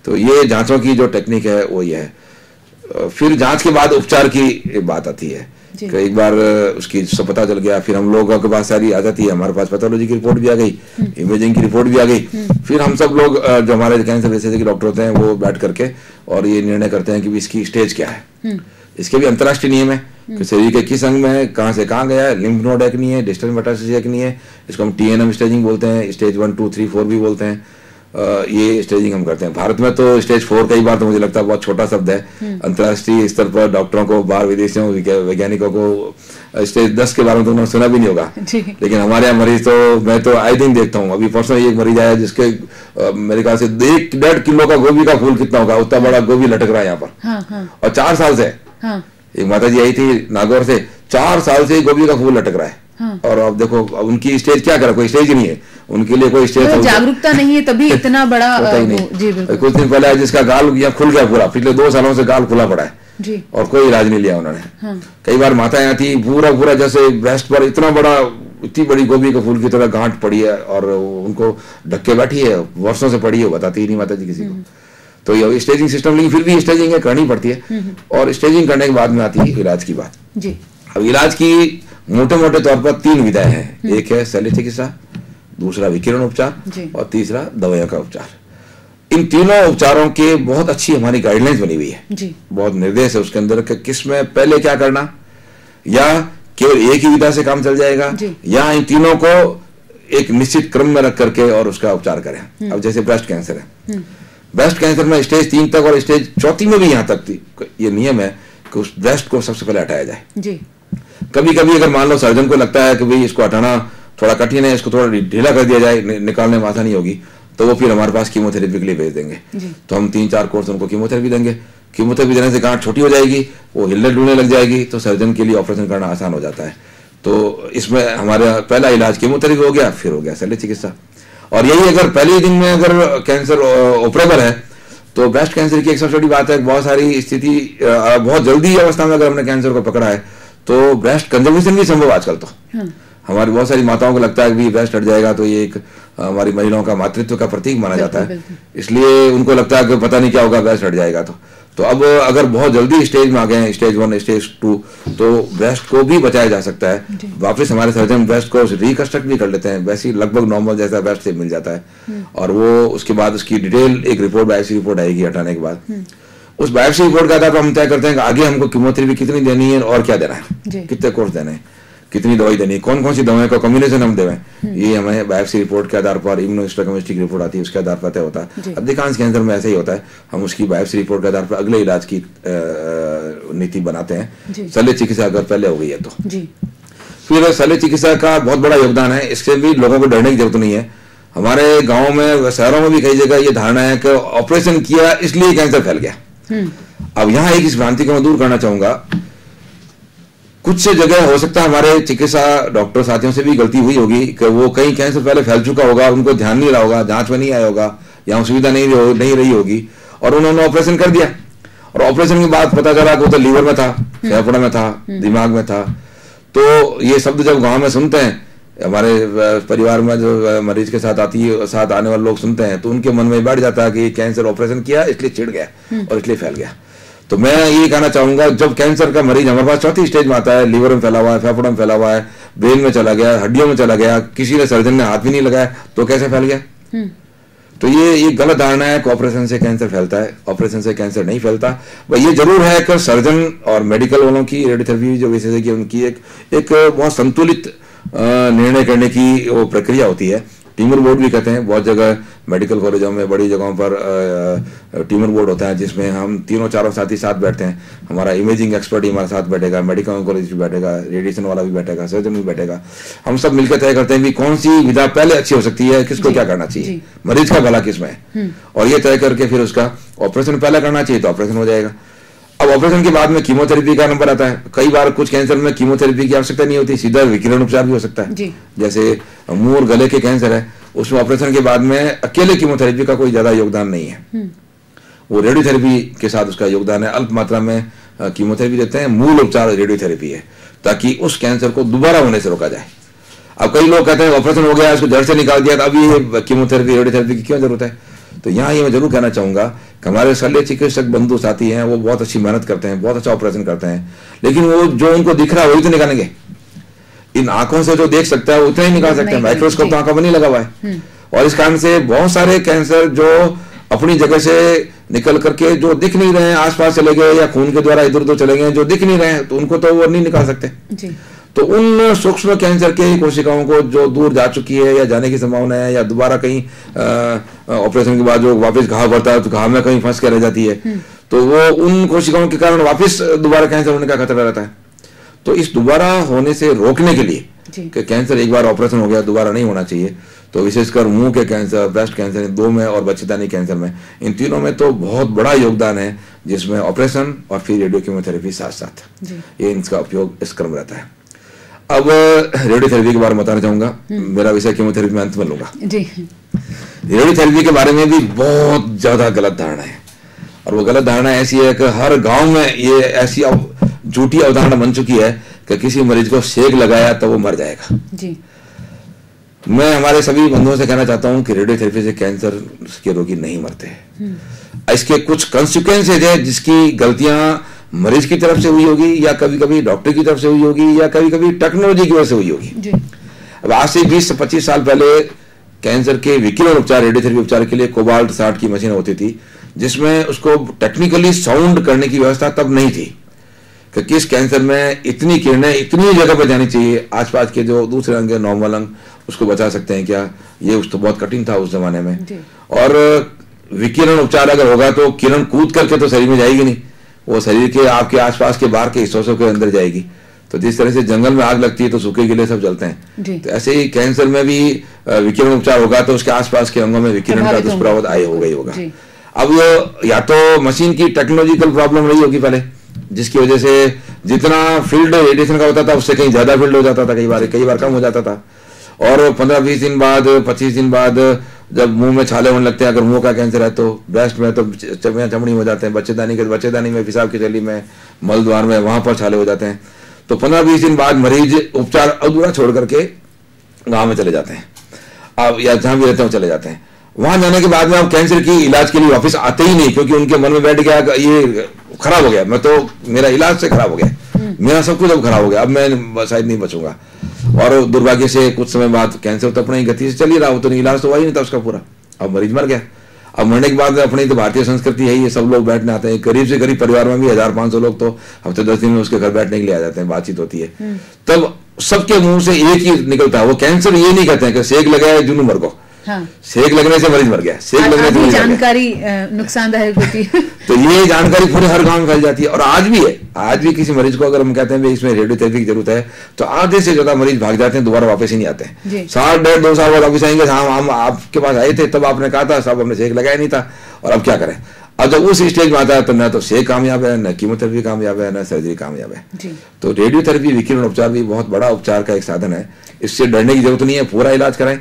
तो ये जांचों की जो टेक्निक है वो ये है। फिर जांच के बाद उपचार की एक बात आती है कि एक बार उसकी सब पता चल गया, फिर हम लोगों के पास सारी आ जाती है, हमारे पास पैथोलॉजी की रिपोर्ट भी आ गई, इमेजिंग की रिपोर्ट भी आ गई। फिर हम सब लोग जो हमारे कैंसर विशेषज्ञ के डॉक्टर होते हैं वो बैठ करके और ये निर्णय करते हैं कि इसकी स्टेज क्या है। इसके भी अंतर्राष्ट्रीय नियम है कि शरीर के किस अंग में है, कहाँ से कहाँ गया है, लिम्फ नोड है कि नहीं है, डिस्टल मेटास्टेसिस है कि नहीं है। इसको हम TNM स्टेजिंग बोलते हैं, स्टेज 1, 2, 3, 4 भी बोलते हैं। ये स्टेजिंग हम करते हैं। भारत में तो स्टेज 4 कई बार तो मुझे लगता है बहुत छोटा शब्द है। अंतर्राष्ट्रीय स्तर पर डॉक्टरों को, बाहर विदेशियों वैज्ञानिकों को स्टेज 10 के बारे में तो उन्होंने सुना भी नहीं होगा। लेकिन हमारे यहाँ मरीज तो मैं तो आए दिन देखता हूँ। अभी परसों एक मरीज आया जिसके मेरे ख्याल से 1.5 किलो का गोभी का फूल कितना होगा उतना बड़ा गोभी लटक रहा है यहाँ पर, और 4 साल से। एक माता जी आई थी नागौर से, 4 साल से गोभी का फूल लटक रहा है। और अब देखो उनकी स्टेज क्या करा, कोई स्टेज नहीं है उनके लिए, कोई स्टेज जागरूकता नहीं है, तभी इतना बड़ा ही नहीं। कुछ दिन पहले जिसका गाल यहाँ खुल गया पूरा, पिछले 2 सालों से गाल खुला पड़ा है और कोई इलाज नहीं लिया उन्होंने। कई बार माताएं आती पूरा जैसे ब्रेस्ट पर इतनी बड़ी गोभी के फूल की तरह गांठ पड़ी है और उनको ढक्के बैठी है, वर्षों से पड़ी है, बताती ही नहीं माता जी किसी को। तो ये स्टेजिंग सिस्टम, लेकिन फिर भी स्टेजिंग करनी पड़ती है। और स्टेजिंग करने के बाद में आती है इलाज की बात। अब इलाज की मोटे मोटे तौर पर 3 विधाएं हैं। एक है शल्य चिकित्सा, दूसरा विकिरण उपचार और तीसरा दवाइयों का उपचार। इन तीनों उपचारों के बहुत अच्छी हमारी गाइडलाइंस बनी हुई है, बहुत निर्देश है उसके अंदर कि किस में पहले क्या करना, या केवल एक ही विधा से काम चल जाएगा, या इन तीनों को एक निश्चित क्रम में रख करके और उसका उपचार करें। अब जैसे ब्रेस्ट कैंसर है, ब्रेस्ट कैंसर में स्टेज 3 तक और स्टेज 4 में भी यहाँ तक ये नियम है कि उस ब्रेस्ट को सबसे पहले हटाया जाए। कभी कभी अगर मान लो सर्जन को लगता है कि भाई इसको हटाना थोड़ा कठिन है, इसको थोड़ा ढीला कर दिया जाए, निकालने में आसानी होगी, तो वो फिर हमारे पास कीमोथेरेपी के लिए भेज देंगे। तो हम 3-4 कोर्स उनको कीमोथेरेपी देंगे। कीमोथेरेपी देने से गांठ छोटी हो जाएगी, वो हिलने डुलने लग जाएगी, तो सर्जन के लिए ऑपरेशन करना आसान हो जाता है। तो इसमें हमारा पहला इलाज कीमोथेरेपी हो गया, फिर हो गया शल्य चिकित्सा। और यही अगर पहले दिन में अगर कैंसर ऑपरेबल है तो ब्रेस्ट कैंसर की एक सबसे बड़ी बात है, बहुत सारी स्थिति बहुत जल्दी अवस्था में अगर हमने कैंसर को पकड़ा है तो ब्रेस्ट कंजर्वेशन भी संभव आजकल। तो हमारी बहुत सारी माताओं को लगता है कि ब्रेस्ट हट जाएगा तो ये एक हमारी महिलाओं का मातृत्व का प्रतीक माना जाता है, इसलिए उनको लगता है कि पता नहीं क्या होगा ब्रेस्ट हट जाएगा। तो अब अगर बहुत जल्दी स्टेज में आ गए हैं, स्टेज 1 स्टेज 2, तो ब्रेस्ट को भी बचाया जा सकता है। वापस हमारे सर्जन ब्रेस्ट को रिकंस्ट्रक्ट भी कर लेते हैं, वैसे ही लगभग नॉर्मल जैसा ब्रेस्ट से मिल जाता है। और वो उसके बाद उसकी डिटेल एक रिपोर्ट, बायोप्सी रिपोर्ट आएगी हटाने के बाद। उस बायोप्सी रिपोर्ट के आधार पर हम तय करते हैं कि आगे हमको कीमोथेरेपी कितनी देनी है और क्या देना है, कितने कोर्स देने हैं, कितनी दवाई देनी है, कौन कौन सी दवाएं का कॉम्बिनेशन हम देवें। ये हमें बायोप्सी रिपोर्ट के आधार पर, इम्यूनोहिस्टोकेमिस्ट्री की रिपोर्ट आती है उसके आधार पर तय होता है। अधिकांश कैंसर में ऐसा ही होता है, हम उसकी बायोप्सी रिपोर्ट के आधार पर अगले इलाज की नीति बनाते हैं। शल्य चिकित्सा अगर पहले हो गई है तो फिर शल्य चिकित्सा का बहुत बड़ा योगदान है, इससे भी लोगों को डरने की जरूरत नहीं है। हमारे गाँव में, शहरों में भी कई जगह ये धारणा है कि ऑपरेशन किया इसलिए कैंसर फैल गया। अब यहाँ एक इस भ्रांति को मैं दूर करना चाहूंगा। कुछ से जगह हो सकता है हमारे चिकित्सा डॉक्टर साथियों से भी गलती हुई होगी कि वो कहीं कैंसर पहले फैल चुका होगा, उनको ध्यान नहीं रहा होगा, जांच में नहीं आया होगा, या सुविधा नहीं रही होगी और उन्होंने ऑपरेशन कर दिया। और ऑपरेशन के बाद पता चला कि वो तो लीवर में था, फेफड़े में था, दिमाग में था। तो ये शब्द जब गाँव में सुनते हैं, हमारे परिवार में जो मरीज के साथ आने वाले लोग सुनते हैं, तो उनके मन में बैठ जाता है कि कैंसर ऑपरेशन किया इसलिए चिढ़ गया और इसलिए फैल गया। तो मैं ये कहना चाहूंगा, जब कैंसर का मरीज हमारे पास 4थी स्टेज में आता है, लीवर में फैला हुआ है, फेफड़ों में फैला हुआ है, ब्रेन में चला गया, हड्डियों में चला गया, किसी ने सर्जन ने हाथ भी नहीं लगाया, तो कैसे फैल गया। तो ये गलत धारणा है कि ऑपरेशन से कैंसर फैलता है। ऑपरेशन से कैंसर नहीं फैलता। ये जरूर है कि सर्जन और मेडिकल वालों की, रेडियोथेरेपी जो विशेषज्ञ उनकी एक बहुत संतुलित निर्णय करने की वो प्रक्रिया होती है ट्यूमर बोर्ड भी कहते हैं। बहुत जगह मेडिकल कॉलेजों में बड़ी जगहों पर ट्यूमर बोर्ड होता है, जिसमें हम तीनों चारों साथी साथ बैठते हैं। हमारा इमेजिंग एक्सपर्ट ही हमारे साथ बैठेगा, मेडिकल ऑन्कोलॉजिस्ट भी बैठेगा, रेडिएशन वाला भी बैठेगा, सर्जन भी बैठेगा। हम सब मिलकर तय करते हैं कि कौन सी विधा पहले अच्छी हो सकती है, किसको क्या करना चाहिए, मरीज का भला किसमें है, और ये तय करके फिर उसका ऑपरेशन पहले करना चाहिए तो ऑपरेशन हो जाएगा। अब ऑपरेशन के बाद में कीमोथेरेपी का नंबर आता है। कई बार कुछ कैंसर में कीमोथेरेपी की आवश्यकता नहीं होती, सीधा विकिरण उपचार भी हो सकता है। जैसे मुंह और गले के कैंसर है, उसमें ऑपरेशन के बाद में अकेले कीमोथेरेपी का कोई ज्यादा योगदान नहीं है, वो रेडियोथेरेपी के साथ उसका योगदान है। अल्प मात्रा में कीमोथेरेपी देते हैं, मूल उपचार रेडियोथेरेपी है, ताकि उस कैंसर को दोबारा होने से रोका जाए। अब कई लोग कहते हैं ऑपरेशन हो गया, इसको जड़ से निकाल दिया, अब ये कीमोथेरेपी रेडियोथेरेपी की क्यों जरूरत है? तो यहाँ ये मैं जरूर कहना चाहूंगा कि हमारे शल्य चिकित्सक बंधु साथी हैं, वो बहुत अच्छी मेहनत करते हैं, बहुत अच्छा ऑपरेशन करते हैं, लेकिन वो जो उनको दिख रहा है वही तो निकालेंगे। इन आंखों से जो देख सकता है वो उतना ही निकाल सकते हैं, माइक्रोस्कोप तो आंखों में नहीं लगा हुआ है। और इस कारण से बहुत सारे कैंसर जो अपनी जगह से निकल करके जो दिख नहीं रहे हैं, आसपास चले गए या खून के द्वारा इधर उधर चले गए, जो दिख नहीं रहे हैं, तो उनको तो वो नहीं निकाल सकते। तो उन सूक्ष्म कैंसर के कोशिकाओं को जो दूर जा चुकी है या जाने की संभावना है, या दोबारा कहीं ऑपरेशन के बाद जो वापस घाव भरता है तो घाव में कहीं फंस के रह जाती है, तो वो उन कोशिकाओं के कारण वापस दोबारा कैंसर होने का खतरा रहता है। तो इस दोबारा होने से रोकने के लिए कि कैंसर एक बार ऑपरेशन हो गया दोबारा नहीं होना चाहिए, तो विशेषकर मुंह के कैंसर, ब्रेस्ट कैंसर, इन दो में, और बच्चेदानी कैंसर में, इन तीनों में तो बहुत बड़ा योगदान है, जिसमें ऑपरेशन और फिर रेडियो कीमोथेरेपी साथ साथ ये इनका उपयोग इस क्रम रहता है। अब रेडियोथेरेपी के बारे में बताना चाहूंगा, मेरा विषय कीमोथेरेपी में अंत में लूंगा। रेडियोथेरेपी के बारे में भी बहुत ज्यादा गलत धारणा है, और वो गलत धारणा ऐसी है कि हर गांव में ये ऐसी झूठी अवधारणा बन चुकी है कि किसी मरीज को सेक लगाया तो वो मर जाएगा। मैं हमारे सभी बंधुओं से कहना चाहता हूं कि रेडियोथेरेपी से कैंसर के रोगी नहीं मरते हैं। इसके कुछ कॉन्सिक्वेंसेज है, जिसकी गलतियां मरीज की तरफ से हुई होगी, या कभी कभी डॉक्टर की तरफ से हुई होगी, या कभी कभी टेक्नोलॉजी की वजह से हुई होगी। अब आज से 20 से 25 साल पहले कैंसर के विकिरण उपचार, रेडियोथेरेपी उपचार के लिए कोबाल्ट 60 की मशीन होती थी, जिसमें उसको टेक्निकली साउंड करने की व्यवस्था तब नहीं थी कि किस कैंसर में इतनी किरणें इतनी जगह पर जानी चाहिए, आसपास के जो दूसरे अंग, नॉर्मल अंग, उसको बचा सकते हैं क्या, ये तो बहुत कठिन था उस जमाने में। और विकिरण उपचार अगर होगा तो किरण कूद करके तो शरीर में जाएगी नहीं, वो शरीर के आपके आसपास के बाहर के हिस्सों के अंदर जाएगी। तो जिस तरह से जंगल में आग लगती है तो सूखे गिले सब जलते हैं, तो ऐसे ही कैंसर में भी विकिरण उपचार होगा तो उसके आसपास के अंगों में विकिरण का दुष्प्रभाव आए होगा ही होगा। अब या तो मशीन की टेक्नोलॉजिकल प्रॉब्लम रही होगी पहले, जिसकी वजह से जितना फील्ड रेडिएशन का होता था उससे कहीं ज्यादा फील्ड हो जाता था, कई बार कम हो जाता था। और 15-20 दिन बाद, 25 दिन बाद जब मुंह में छाले होने लगते हैं, अगर मुंह का कैंसर है तो ब्रेस्ट में तो चमड़ी हो जाते हैं, बच्चेदानी में, पेशाब की थैली में, मल द्वार में, वहां पर छाले हो जाते हैं। तो 15-20 दिन बाद मरीज उपचार अधूरा छोड़ करके गांव में चले जाते हैं, अब या जहां भी रहते हैं चले जाते हैं। वहां जाने के बाद में अब कैंसर की इलाज के लिए वापस आते ही नहीं, क्योंकि उनके मन में बैठ गया ये खराब हो गया, मैं तो मेरा इलाज से खराब हो गया, मेरा सब कुछ अब खराब हो गया, अब मैं शायद नहीं बचूंगा। और दुर्भाग्य से कुछ समय बाद कैंसर तो अपनी गति से चल ही रहा, वो तो इलाज तो हुआ ही नहीं था उसका पूरा, अब मरीज मर गया। अब मरने के बाद अपनी तो भारतीय संस्कृति है, ये सब लोग बैठने आते हैं, गरीब से गरीब परिवार में भी 1000-500 लोग तो हफ्ते 10 दिन में उसके घर बैठने के लिए आ जाते हैं, बातचीत होती है। तब सबके मुंह से एक ही निकलता है, वो कैंसर ये नहीं कहते हैं कि सेक लगाया जुनू मर को, सेक लगने से मरीज मर गया, सेक लगने से जानकारी नुकसानदायक होती है। तो ये जानकारी पूरे हर गांव में फैल जाती है, और आज भी है। आज भी किसी मरीज को अगर हम कहते हैं इसमें रेडियोथेरेपी की जरूरत है, तो आधे से ज्यादा मरीज भाग जाते हैं, दोबारा वापस ही नहीं आते हैं। 1.5-2 साल बाद वापस आएंगे, हम आपके पास आए थे तब आपने कहा था, सब हमने सेक लगाया नहीं था, और अब क्या करें। अब जब उस स्टेज में आता है तो न तो सेक कामयाब है, न कीमोथेरेपी कामयाब है, न सर्जरी कामयाब है। तो रेडियोथेरेपी विकिरण उपचार भी बहुत बड़ा उपचार का एक साधन है, इससे डरने की जरूरत नहीं है, पूरा इलाज कराएं।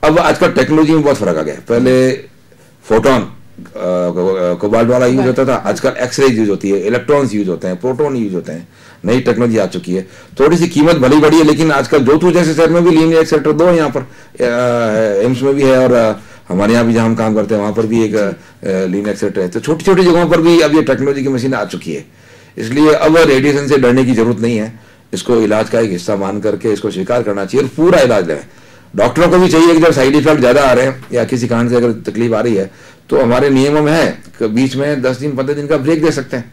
अब आजकल टेक्नोलॉजी में बहुत फर्क आ गया, पहले फोटोन कोबाल्ट वाला यूज होता था, आजकल एक्सरे यूज होती है, इलेक्ट्रॉन्स यूज होते हैं, प्रोटॉन यूज होते हैं, नई टेक्नोलॉजी आ चुकी है। थोड़ी सी कीमत भली बड़ी है, लेकिन आजकल जोधपुर जैसे शहर में भी लीनियर एक्सेलेटर 2 यहाँ पर एम्स में भी है, और हमारे यहाँ भी जहाँ हम काम करते हैं वहां पर भी एक लीनियर एक्सेलेटर है। तो छोटी छोटी जगहों पर भी अब ये टेक्नोलॉजी की मशीन आ चुकी है, इसलिए अब रेडिएशन से डरने की जरूरत नहीं है, इसको इलाज का एक हिस्सा मान करके इसको स्वीकार करना चाहिए और पूरा इलाज लें। डॉक्टरों को भी चाहिए कि जब साइड इफेक्ट ज्यादा आ रहे हैं या किसी कारण से अगर तकलीफ आ रही है, तो हमारे नियमों में है कि बीच में 10 दिन 15 दिन का ब्रेक दे सकते हैं,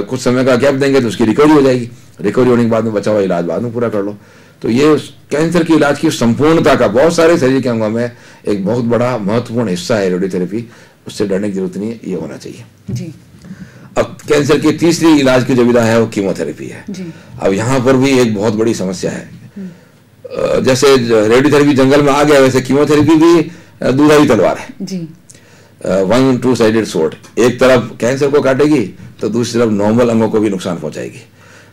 कुछ समय का गैप देंगे तो उसकी रिकवरी हो जाएगी, रिकवरी होने के बाद में बचा हुआ इलाज बाद में पूरा कर लो। तो ये कैंसर के इलाज की संपूर्णता का बहुत सारे शरीर के अंगों में एक बहुत बड़ा महत्वपूर्ण हिस्सा है रेडियोथेरेपी। उससे डरने की जरूरत नहीं है, ये होना चाहिए जी। अब कैंसर की तीसरी इलाज की जो विधा है वो कीमोथेरेपी है जी। अब यहाँ पर भी एक बहुत बड़ी समस्या है। जैसे रेडियोथेरेपी जंगल में आ गया, वैसे कीमोथेरेपी भी दूधारी तलवार है जी। वन टू साइडेड स्वॉर्ड, एक तरफ कैंसर को काटेगी तो दूसरी तरफ नॉर्मल अंगों को भी नुकसान पहुंचाएगी।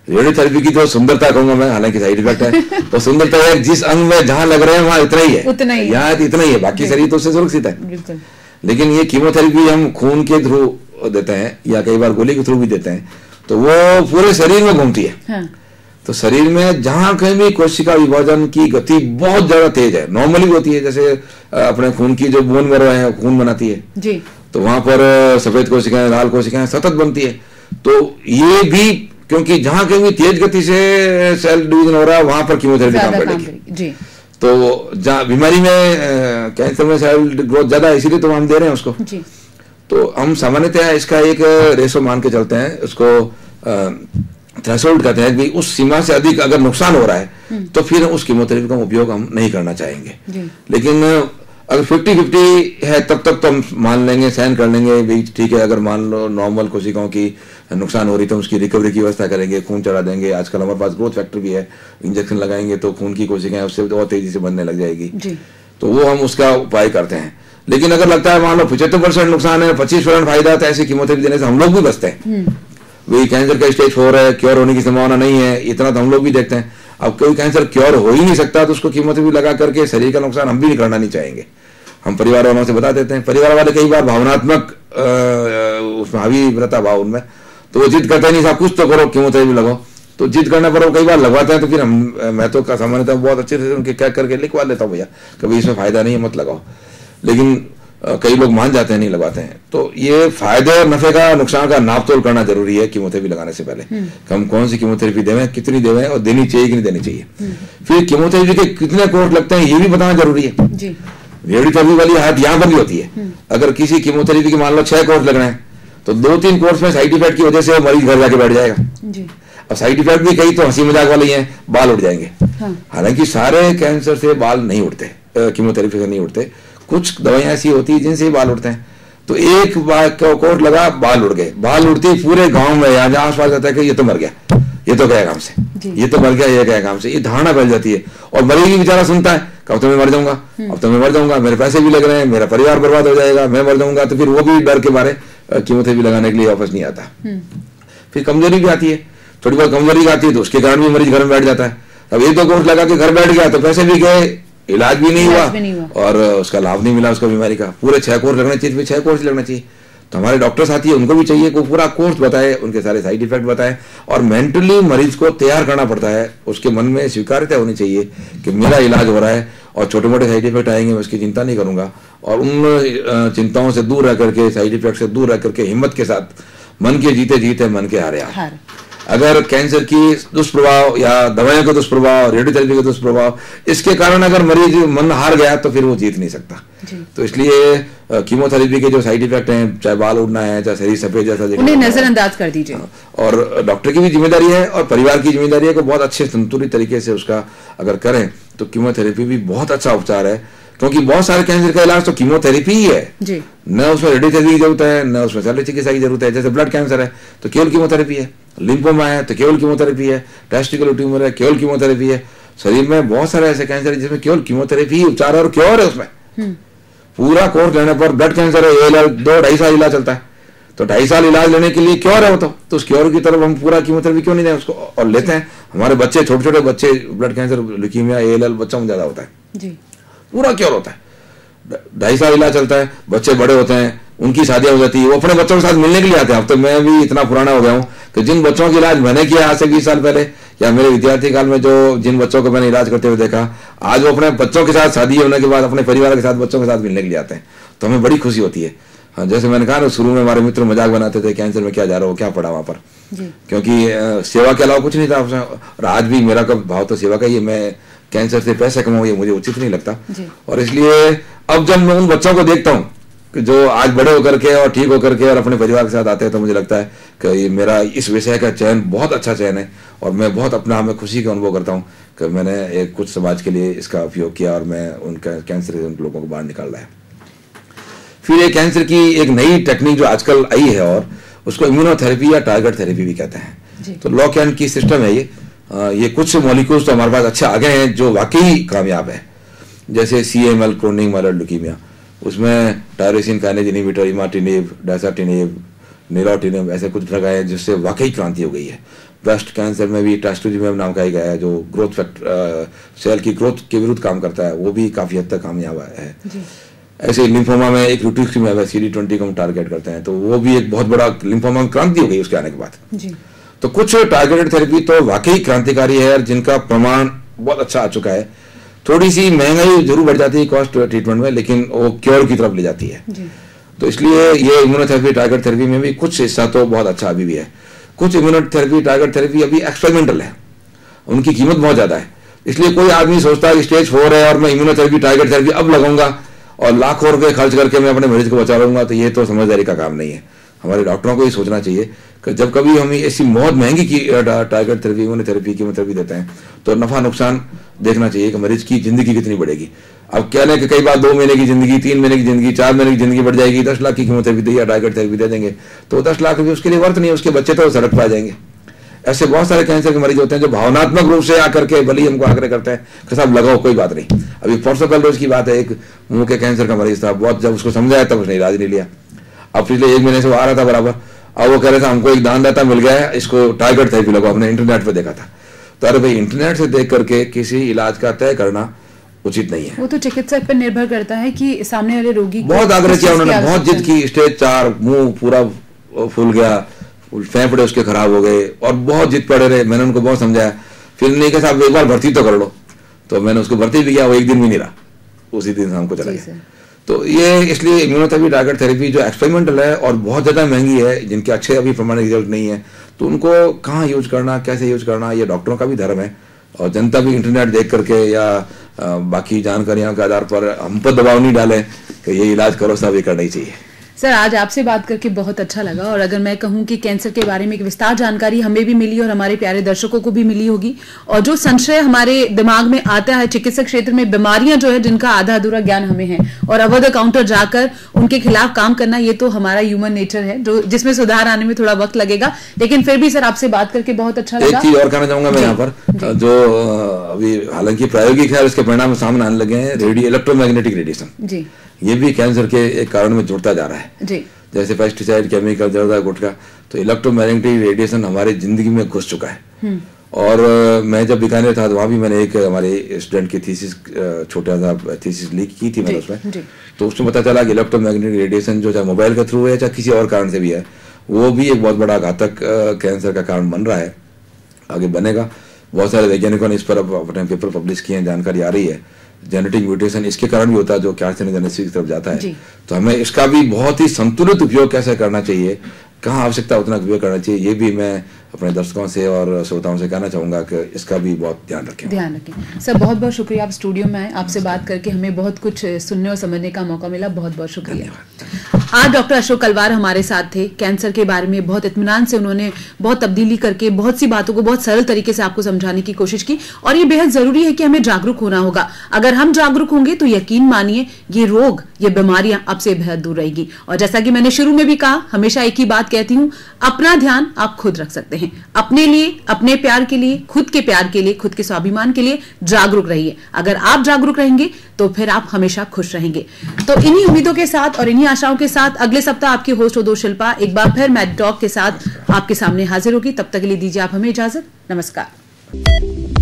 रेडियोथेरेपी की तो सुंदरता कहूंगा मैं, हालांकि साइड इफेक्ट है, तो सुंदरता है जिस अंग में जहां लग रहे हैं वहां इतना ही है, यहाँ इतना ही है, बाकी शरीर तो उससे सुरक्षित है। लेकिन ये कीमोथेरेपी हम खून के थ्रू देते हैं या कई बार गोली के थ्रू भी देते हैं, तो वो पूरे शरीर में घूमती है। हाँ। तो शरीर में जहां कहीं भी कोशिका विभाजन की गति बहुत ज्यादा तेज है, नॉर्मली होती है, जैसे अपने खून की जो बोन मैरो है खून बनाती है जी, तो वहां पर सफेद कोशिकाएं लाल कोशिकाएं सतत बनती है। तो ये भी क्योंकि जहां कहीं भी तेज गति से सेल डिवीजन हो रहा है वहां पर कीमोथेरेपी काम करेगी जी। तो जहाँ बीमारी में कैंसर में सेल ग्रोथ ज्यादा है, इसीलिए तो हम दे रहे हैं उसको जी। तो हम सामान्यतः इसका एक रेशो मान के चलते हैं, उसको थ्रेशोल्ड कहते हैं कि उस सीमा से अधिक अगर नुकसान हो रहा है तो फिर उस कीमोथेरेपी का उपयोग हम नहीं करना चाहेंगे। लेकिन अगर 50-50 है तब तक तो हम मान लेंगे, सहन कर लेंगे भी, ठीक है। अगर मान लो नॉर्मल कोशिकाओं की नुकसान हो रही तो उसकी रिकवरी की व्यवस्था करेंगे, खून चढ़ा देंगे, आजकल हमारे पास ग्रोथ फैक्टर भी है, इंजेक्शन लगाएंगे तो खून की कोशिकाएं उससे बहुत तेजी से बनने लग जाएगी, तो वो हम उसका उपाय करते हैं। लेकिन अगर लगता है मान लो 75% नुकसान है, 25% फायदा, तो ऐसी कीमोथेरेपी देने से हम लोग भी बचते हैं। वही कैंसर का स्टेज 4 है, क्योर होने की संभावना नहीं है, इतना तो हम लोग भी देखते हैं। अब कोई कैंसर क्योर हो ही नहीं सकता तो उसको कीमोथेरेपी लगा करके शरीर का नुकसान हम भी नहीं करना नहीं चाहेंगे। हम परिवार वालों से बता देते हैं, परिवार वाले कई बार भावनात्मक उसमें हावी रहता भाव उनमें, तो वो जिद करते नहीं, साहब कुछ तो करो, कीमोथेरेपी लगाओ, तो जिद करने पर वो कई बार लगवाते हैं। तो फिर मैं तो सामान्यतः बहुत अच्छे से उनके क्या करके लिखवा लेता हूँ, भैया कभी इसमें फायदा नहीं है मत लगाओ। लेकिन कई लोग मान जाते हैं, नहीं लगाते हैं। तो ये फायदे और नफे का नुकसान का नाप तोल करना जरूरी है कीमोथेरेपी लगाने से पहले। हम कौन सी कीमोथेरेपी देवें, कितनी देवें और देनी चाहिए कि नहीं देनी चाहिए। फिर कीमोथेरेपी के कितने कोर्स लगते हैं ये भी बताना जरूरी है। रेडियोथेरेपी वाली हालत यहाँ पर भी होती है। अगर किसी कीमोथेरेपी के मान लो 6 कोर्स लग रहे हैं तो 2-3 कोर्स में साइड इफेक्ट की वजह से मरीज घर जाके बैठ जाएगा। और साइड इफेक्ट भी कई तो हंसी मजाक वाले ही हैं, बाल उठ जाएंगे। हालांकि सारे कैंसर से बाल नहीं उठते, कीमोथेरेपी से नहीं उठते, कुछ दवाइयां ऐसी होती है जिनसे बाल उठते हैं। तो एक कोर्स लगा, बाल उड़ गए, बाल उड़ती पूरे गांव में यहाँ जहाँ आसपास रहता है कि ये तो मर गया, ये तो गया काम से, ये तो मर गया, ये गया काम से, ये धारणा फैल जाती है। और मरीज भी बेचारा सुनता है, कब तो मैं मर जाऊंगा, अब तो मैं मर जाऊंगा, मेरे पैसे भी लग रहे हैं, मेरा परिवार बर्बाद हो जाएगा, मैं मर जाऊंगा। तो फिर वो भी डर के मारे कीमोथेरेपी लगाने के लिए वापस नहीं आता। फिर कमजोरी भी आती है, थोड़ी बहुत कमजोरी आती है तो उसके कारण भी मरीज घर में बैठ जाता है। अब 1-2 कोर्स लगा के घर बैठ गया तो पैसे भी गए, इलाज भी नहीं हुआ और उसका लाभ नहीं मिला उसको बीमारी का। पूरे 6 कोर्स लगने चाहिए, 6 कोर्स लगना चाहिए। तो हमारे डॉक्टर साथी है, उनको भी चाहिए कि पूरा कोर्स बताए, उनके सारे साइड इफेक्ट बताए और मेंटली मरीज को तैयार करना पड़ता है। उसके मन में स्वीकार्यता होनी चाहिए कि मेरा इलाज हो रहा है और छोटे मोटे साइड इफेक्ट आएंगे, मैं उसकी चिंता नहीं करूंगा। और उन चिंताओं से दूर रह करके, साइड इफेक्ट से दूर रह करके हिम्मत के साथ, मन के जीते जीते मन के हारे हार। अगर कैंसर की दुष्प्रभाव या दवाइयों के दुष्प्रभाव, रेडियोथेरेपी के दुष्प्रभाव, इसके कारण अगर मरीज मन हार गया तो फिर वो जीत नहीं सकता। तो इसलिए कीमोथेरेपी के जो साइड इफेक्ट हैं, चाहे बाल उड़ना है, चाहे शरीर सफेद जैसा, उन्हें नजरअंदाज कर दीजिए। और डॉक्टर की भी जिम्मेदारी है और परिवार की जिम्मेदारी है कि बहुत अच्छे संतुलित तरीके से उसका अगर करें तो कीमोथेरेपी भी बहुत अच्छा उपचार है। क्योंकि बहुत सारे कैंसर का इलाज तो कीमोथेरेपी ही है जी। न उसमें रेडियोथेरेपी की जरूरत है, न उसमें शल्य चिकित्सा की जरूरत है। जैसे ब्लड कैंसर है तो केवल कीमोथेरेपी है, लिम्फोमा है तो केवल कीमोथेरेपी है, टेस्टिकुलर ट्यूमर है केवल कीमोथेरेपी है। शरीर में बहुत सारे ऐसे कैंसर है जिसमें केवल कीमोथेरेपी ही उपचार है और क्योर है उसमें। पूरा कोर्स लेने पर ब्लड कैंसर है, 2-2.5 साल इलाज चलता है, तो 2.5 साल इलाज लेने के लिए क्योर है वो तो उस क्योर की तरफ हम पूरा कीमोथेरेपी क्यों नहीं दें उसको। और लेते हैं हमारे बच्चे, छोटे छोटे बच्चे, ब्लड कैंसर, ल्यूकीमिया, ALL बच्चों में ज्यादा होता है, पूरा क्योर होता है। 2.5 साल इलाज चलता है, बच्चे बड़े होते हैं, उनकी शादियां हो जाती है, वो अपने बच्चों के साथ मिलने के लिए आते हैं। अब तो मैं भी इतना पुराना हो गया हूँ कि जिन बच्चों का इलाज मैंने किया आज से 20 साल पहले, या मेरे विद्यार्थी काल में जो जिन बच्चों को मैंने इलाज करते हुए देखा, आज वो अपने बच्चों के साथ, शादी होने के बाद अपने परिवार के साथ, बच्चों के साथ मिलने के लिए आते हैं। तो हमें बड़ी खुशी होती है। हाँ, जैसे मैंने कहा ना, शुरू में हमारे मित्र मजाक बनाते थे, कैंसर में क्या जा रहा हो, क्या पड़ा वहां पर, क्योंकि सेवा के अलावा कुछ नहीं था। और आज भी मेरा भाव तो सेवा का ही है। मैं कैंसर से पैसे कमाऊं ये मुझे उचित नहीं लगता। और इसलिए अब जब मैं उन बच्चों को देखता हूँ जो आज बड़े होकर के और ठीक होकर के और अपने परिवार के साथ आते हैं, तो मुझे लगता है कि ये मेरा इस विषय का चयन बहुत अच्छा चयन है और मैं बहुत अपना आप में खुशी का अनुभव करता हूँ कि मैंने एक कुछ समाज के लिए इसका उपयोग किया और मैं उनका कैंसर के उन लोगों को बाहर निकाल रहा है। फिर ये कैंसर की एक नई टेक्निक जो आजकल आई है और उसको इम्यूनोथेरेपी या टारगेट थेरेपी भी कहते हैं। तो लॉक एंड की सिस्टम है ये कुछ मॉलिक्यूल्स तो हमारे पास अच्छे आ गए हैं जो वाकई कामयाब है, जैसे CML क्रोनिक माइलॉइड ल्यूकीमिया, उसमें टायरोसिन काइनेज इनहिबिटर, इमाटिनिब, डायसाटिनिब, निलोटिनिब ऐसे कुछ ड्रग आए जिससे वाकई क्रांति हो गई है। ब्रेस्ट कैंसर में भी ट्रास्टुजिमेब नाम का ही गया है जो ग्रोथ फैक्टर सेल की ग्रोथ के विरुद्ध काम करता है, वो भी काफी हद तक कामयाब है। ऐसे लिम्फोमा में एक रिटुक्सिमैब है, CD20 को हम टारगेट करते हैं, तो वो भी एक बहुत बड़ा लिम्फोमा में क्रांति हो गई उसके आने के बाद। तो कुछ टारगेटेड थेरेपी तो वाकई क्रांतिकारी है और जिनका प्रमाण बहुत अच्छा आ चुका है। थोड़ी सी महंगाई जरूर बढ़ जाती है कॉस्ट ट्रीटमेंट में, लेकिन वो क्योर की तरफ ले जाती है। तो इसलिए ये इम्यूनोथेरेपी टारगेट थेरेपी में भी कुछ हिस्सा तो बहुत अच्छा अभी भी है। कुछ इम्यूनोथेरेपी टारगेट थेरेपी अभी एक्सपेरिमेंटल है, उनकी कीमत बहुत ज्यादा है। इसलिए कोई आदमी सोचता है कि स्टेज 4 है और मैं इम्यूनोथेरेपी टारगेट थेरेपी अब लगाऊंगा और लाखों रुपए खर्च करके मैं अपने मरीज को बचा लूंगा, तो ये तो समझदारी का काम नहीं है। हमारे डॉक्टरों को ये सोचना चाहिए कि जब कभी हम ऐसी बहुत महंगी की टारगेट थेरेपी इम्यूनोथेरेपी कीमोथेरेपी देते हैं तो नफा नुकसान देखना चाहिए कि मरीज की जिंदगी कितनी बढ़ेगी। अब क्या है कि कई बार 2 महीने की जिंदगी, 3 महीने की जिंदगी, 4 महीने की जिंदगी बढ़ जाएगी, 10 लाख की कीमोथेरेपी दी या टारगेट थेरेपी दे देंगे तो 10 लाख रुपये उसके लिए वर्थ नहीं है, उसके बच्चे तो सड़क पर आ जाएंगे। ऐसे बहुत सारे कैंसर के मरीज होते हैं जो भावनात्मक रूप से आकर के भले ही हमको आग्रह करते हैं कि साहब लगाओ, कोई बात नहीं। अभी परसों कल रोज की बात है, एक मुंह के कैंसर का मरीज था, बहुत जब उसको समझाया तब उसने इलाज नहीं लिया। अब पिछले 1 महीने से वो आ रहा था बराबर, अब वो कह रहे थे हमको एक दानदाता मिल गया है, इसको टारगेट थेरेपी लगाओ, हमने इंटरनेट पे देखा था। तो अरे भाई, इंटरनेट से देख करके किसी इलाज का तय करना उचित नहीं है। वो तो चिकित्सक पर निर्भर करता है कि सामने वाले रोगी बहुत आग्रह किया उन्होंने, बहुत जिद की, स्टेज 4 मुंह पूरा फूल गया, फेफड़े उसके खराब हो गए और बहुत जिद पड़े रहे। मैंने उनको बहुत समझाया, फिर नहीं कहा साहब एक बार भर्ती तो कर लो, तो मैंने उसको भर्ती भी किया, वो 1 दिन भी नहीं रहा, उसी दिन शाम को चला गया। तो ये इसलिए इम्यूनोथेरेपी टारगेट थेरेपी जो एक्सपेरिमेंटल है और बहुत ज़्यादा महंगी है, जिनके अच्छे अभी प्रमाणिक रिजल्ट नहीं है, तो उनको कहाँ यूज करना, कैसे यूज करना, ये डॉक्टरों का भी धर्म है और जनता भी इंटरनेट देख करके या बाकी जानकारियों के आधार पर हम पर दबाव नहीं डालें कि ये इलाज करो, सब ये करना ही चाहिए। सर, आज आपसे बात करके बहुत अच्छा लगा और अगर मैं कहूं कि कैंसर के बारे में एक विस्तार जानकारी हमें भी मिली और हमारे प्यारे दर्शकों को भी मिली होगी। और जो संशय हमारे दिमाग में आता है चिकित्सक क्षेत्र में, बीमारियां जो है जिनका आधा अधूरा ज्ञान हमें है और ओवर द काउंटर जाकर उनके खिलाफ काम करना, ये तो हमारा ह्यूमन नेचर है जो जिसमें सुधार आने में थोड़ा वक्त लगेगा। लेकिन फिर भी सर आपसे बात करके बहुत अच्छा लगा। एक चीज और कहना चाहूंगा मैं यहाँ पर, जो अभी हालांकि प्रायोगिक है, उसके परिणाम सामने आने लगे हैं, रेडियो इलेक्ट्रोमैग्नेटिक रेडिएशन जी, ये भी कैंसर के एक कारण में जुड़ता जा रहा है जी। जैसे पेस्टिसाइड, केमिकल, जर्दा, गुटखा, तो इलेक्ट्रोमैग्नेटिक रेडिएशन हमारी जिंदगी में घुस चुका है। और मैं जब बीकानेर था तो वहाँ भी मैंने एक हमारे स्टूडेंट की थीसिस, छोटा सा थीसिस लीक की थी मैंने उसमें, तो उसमें पता चला कि इलेक्ट्रोमैग्नेटिक रेडिएशन जो चाहे मोबाइल के थ्रू है चाहे किसी और कारण से भी है, वो भी एक बहुत बड़ा घातक कैंसर का कारण बन रहा है, आगे बनेगा। बहुत सारे वैज्ञानिकों ने इस पर अपने पेपर पब्लिश किए हैं, जानकारी आ रही है। जेनेटिक म्यूटेशन इसके कारण भी होता है जो कैंसर की तरफ जाता है। तो हमें इसका भी बहुत ही संतुलित उपयोग कैसे करना चाहिए, कहाँ आवश्यकता उतना उपयोग करना चाहिए, ये भी मैं अपने दर्शकों से और श्रोताओं से कहना चाहूंगा कि इसका भी बहुत ध्यान रखें। सर, बहुत बहुत शुक्रिया, आप स्टूडियो में आए, आपसे बात करके हमें बहुत कुछ सुनने और समझने का मौका मिला, बहुत बहुत शुक्रिया। आज डॉक्टर अशोक कलवार हमारे साथ थे। कैंसर के बारे में बहुत इत्मीनान से उन्होंने बहुत तब्दीली करके बहुत सी बातों को बहुत सरल तरीके से आपको समझाने की कोशिश की और ये बेहद जरूरी है कि हमें जागरूक होना होगा। अगर हम जागरूक होंगे तो यकीन मानिए ये रोग, ये बीमारियां आपसे बेहद दूर रहेगी। और जैसा कि मैंने शुरू में भी कहा, हमेशा एक ही बात कहती हूं, अपना ध्यान आप खुद रख सकते हैं। अपने लिए, अपने प्यार के लिए, खुद के प्यार के लिए, खुद के स्वाभिमान के लिए जागरूक रहिए। अगर आप जागरूक रहेंगे तो फिर आप हमेशा खुश रहेंगे। तो इन्हीं उम्मीदों के साथ और इन्हीं आशाओं के साथ अगले सप्ताह आपकी होस्ट हो दो शिल्पा एक बार फिर मैड टॉक के साथ आपके सामने हाजिर होगी। तब तक के लिए दीजिए आप हमें इजाजत। नमस्कार।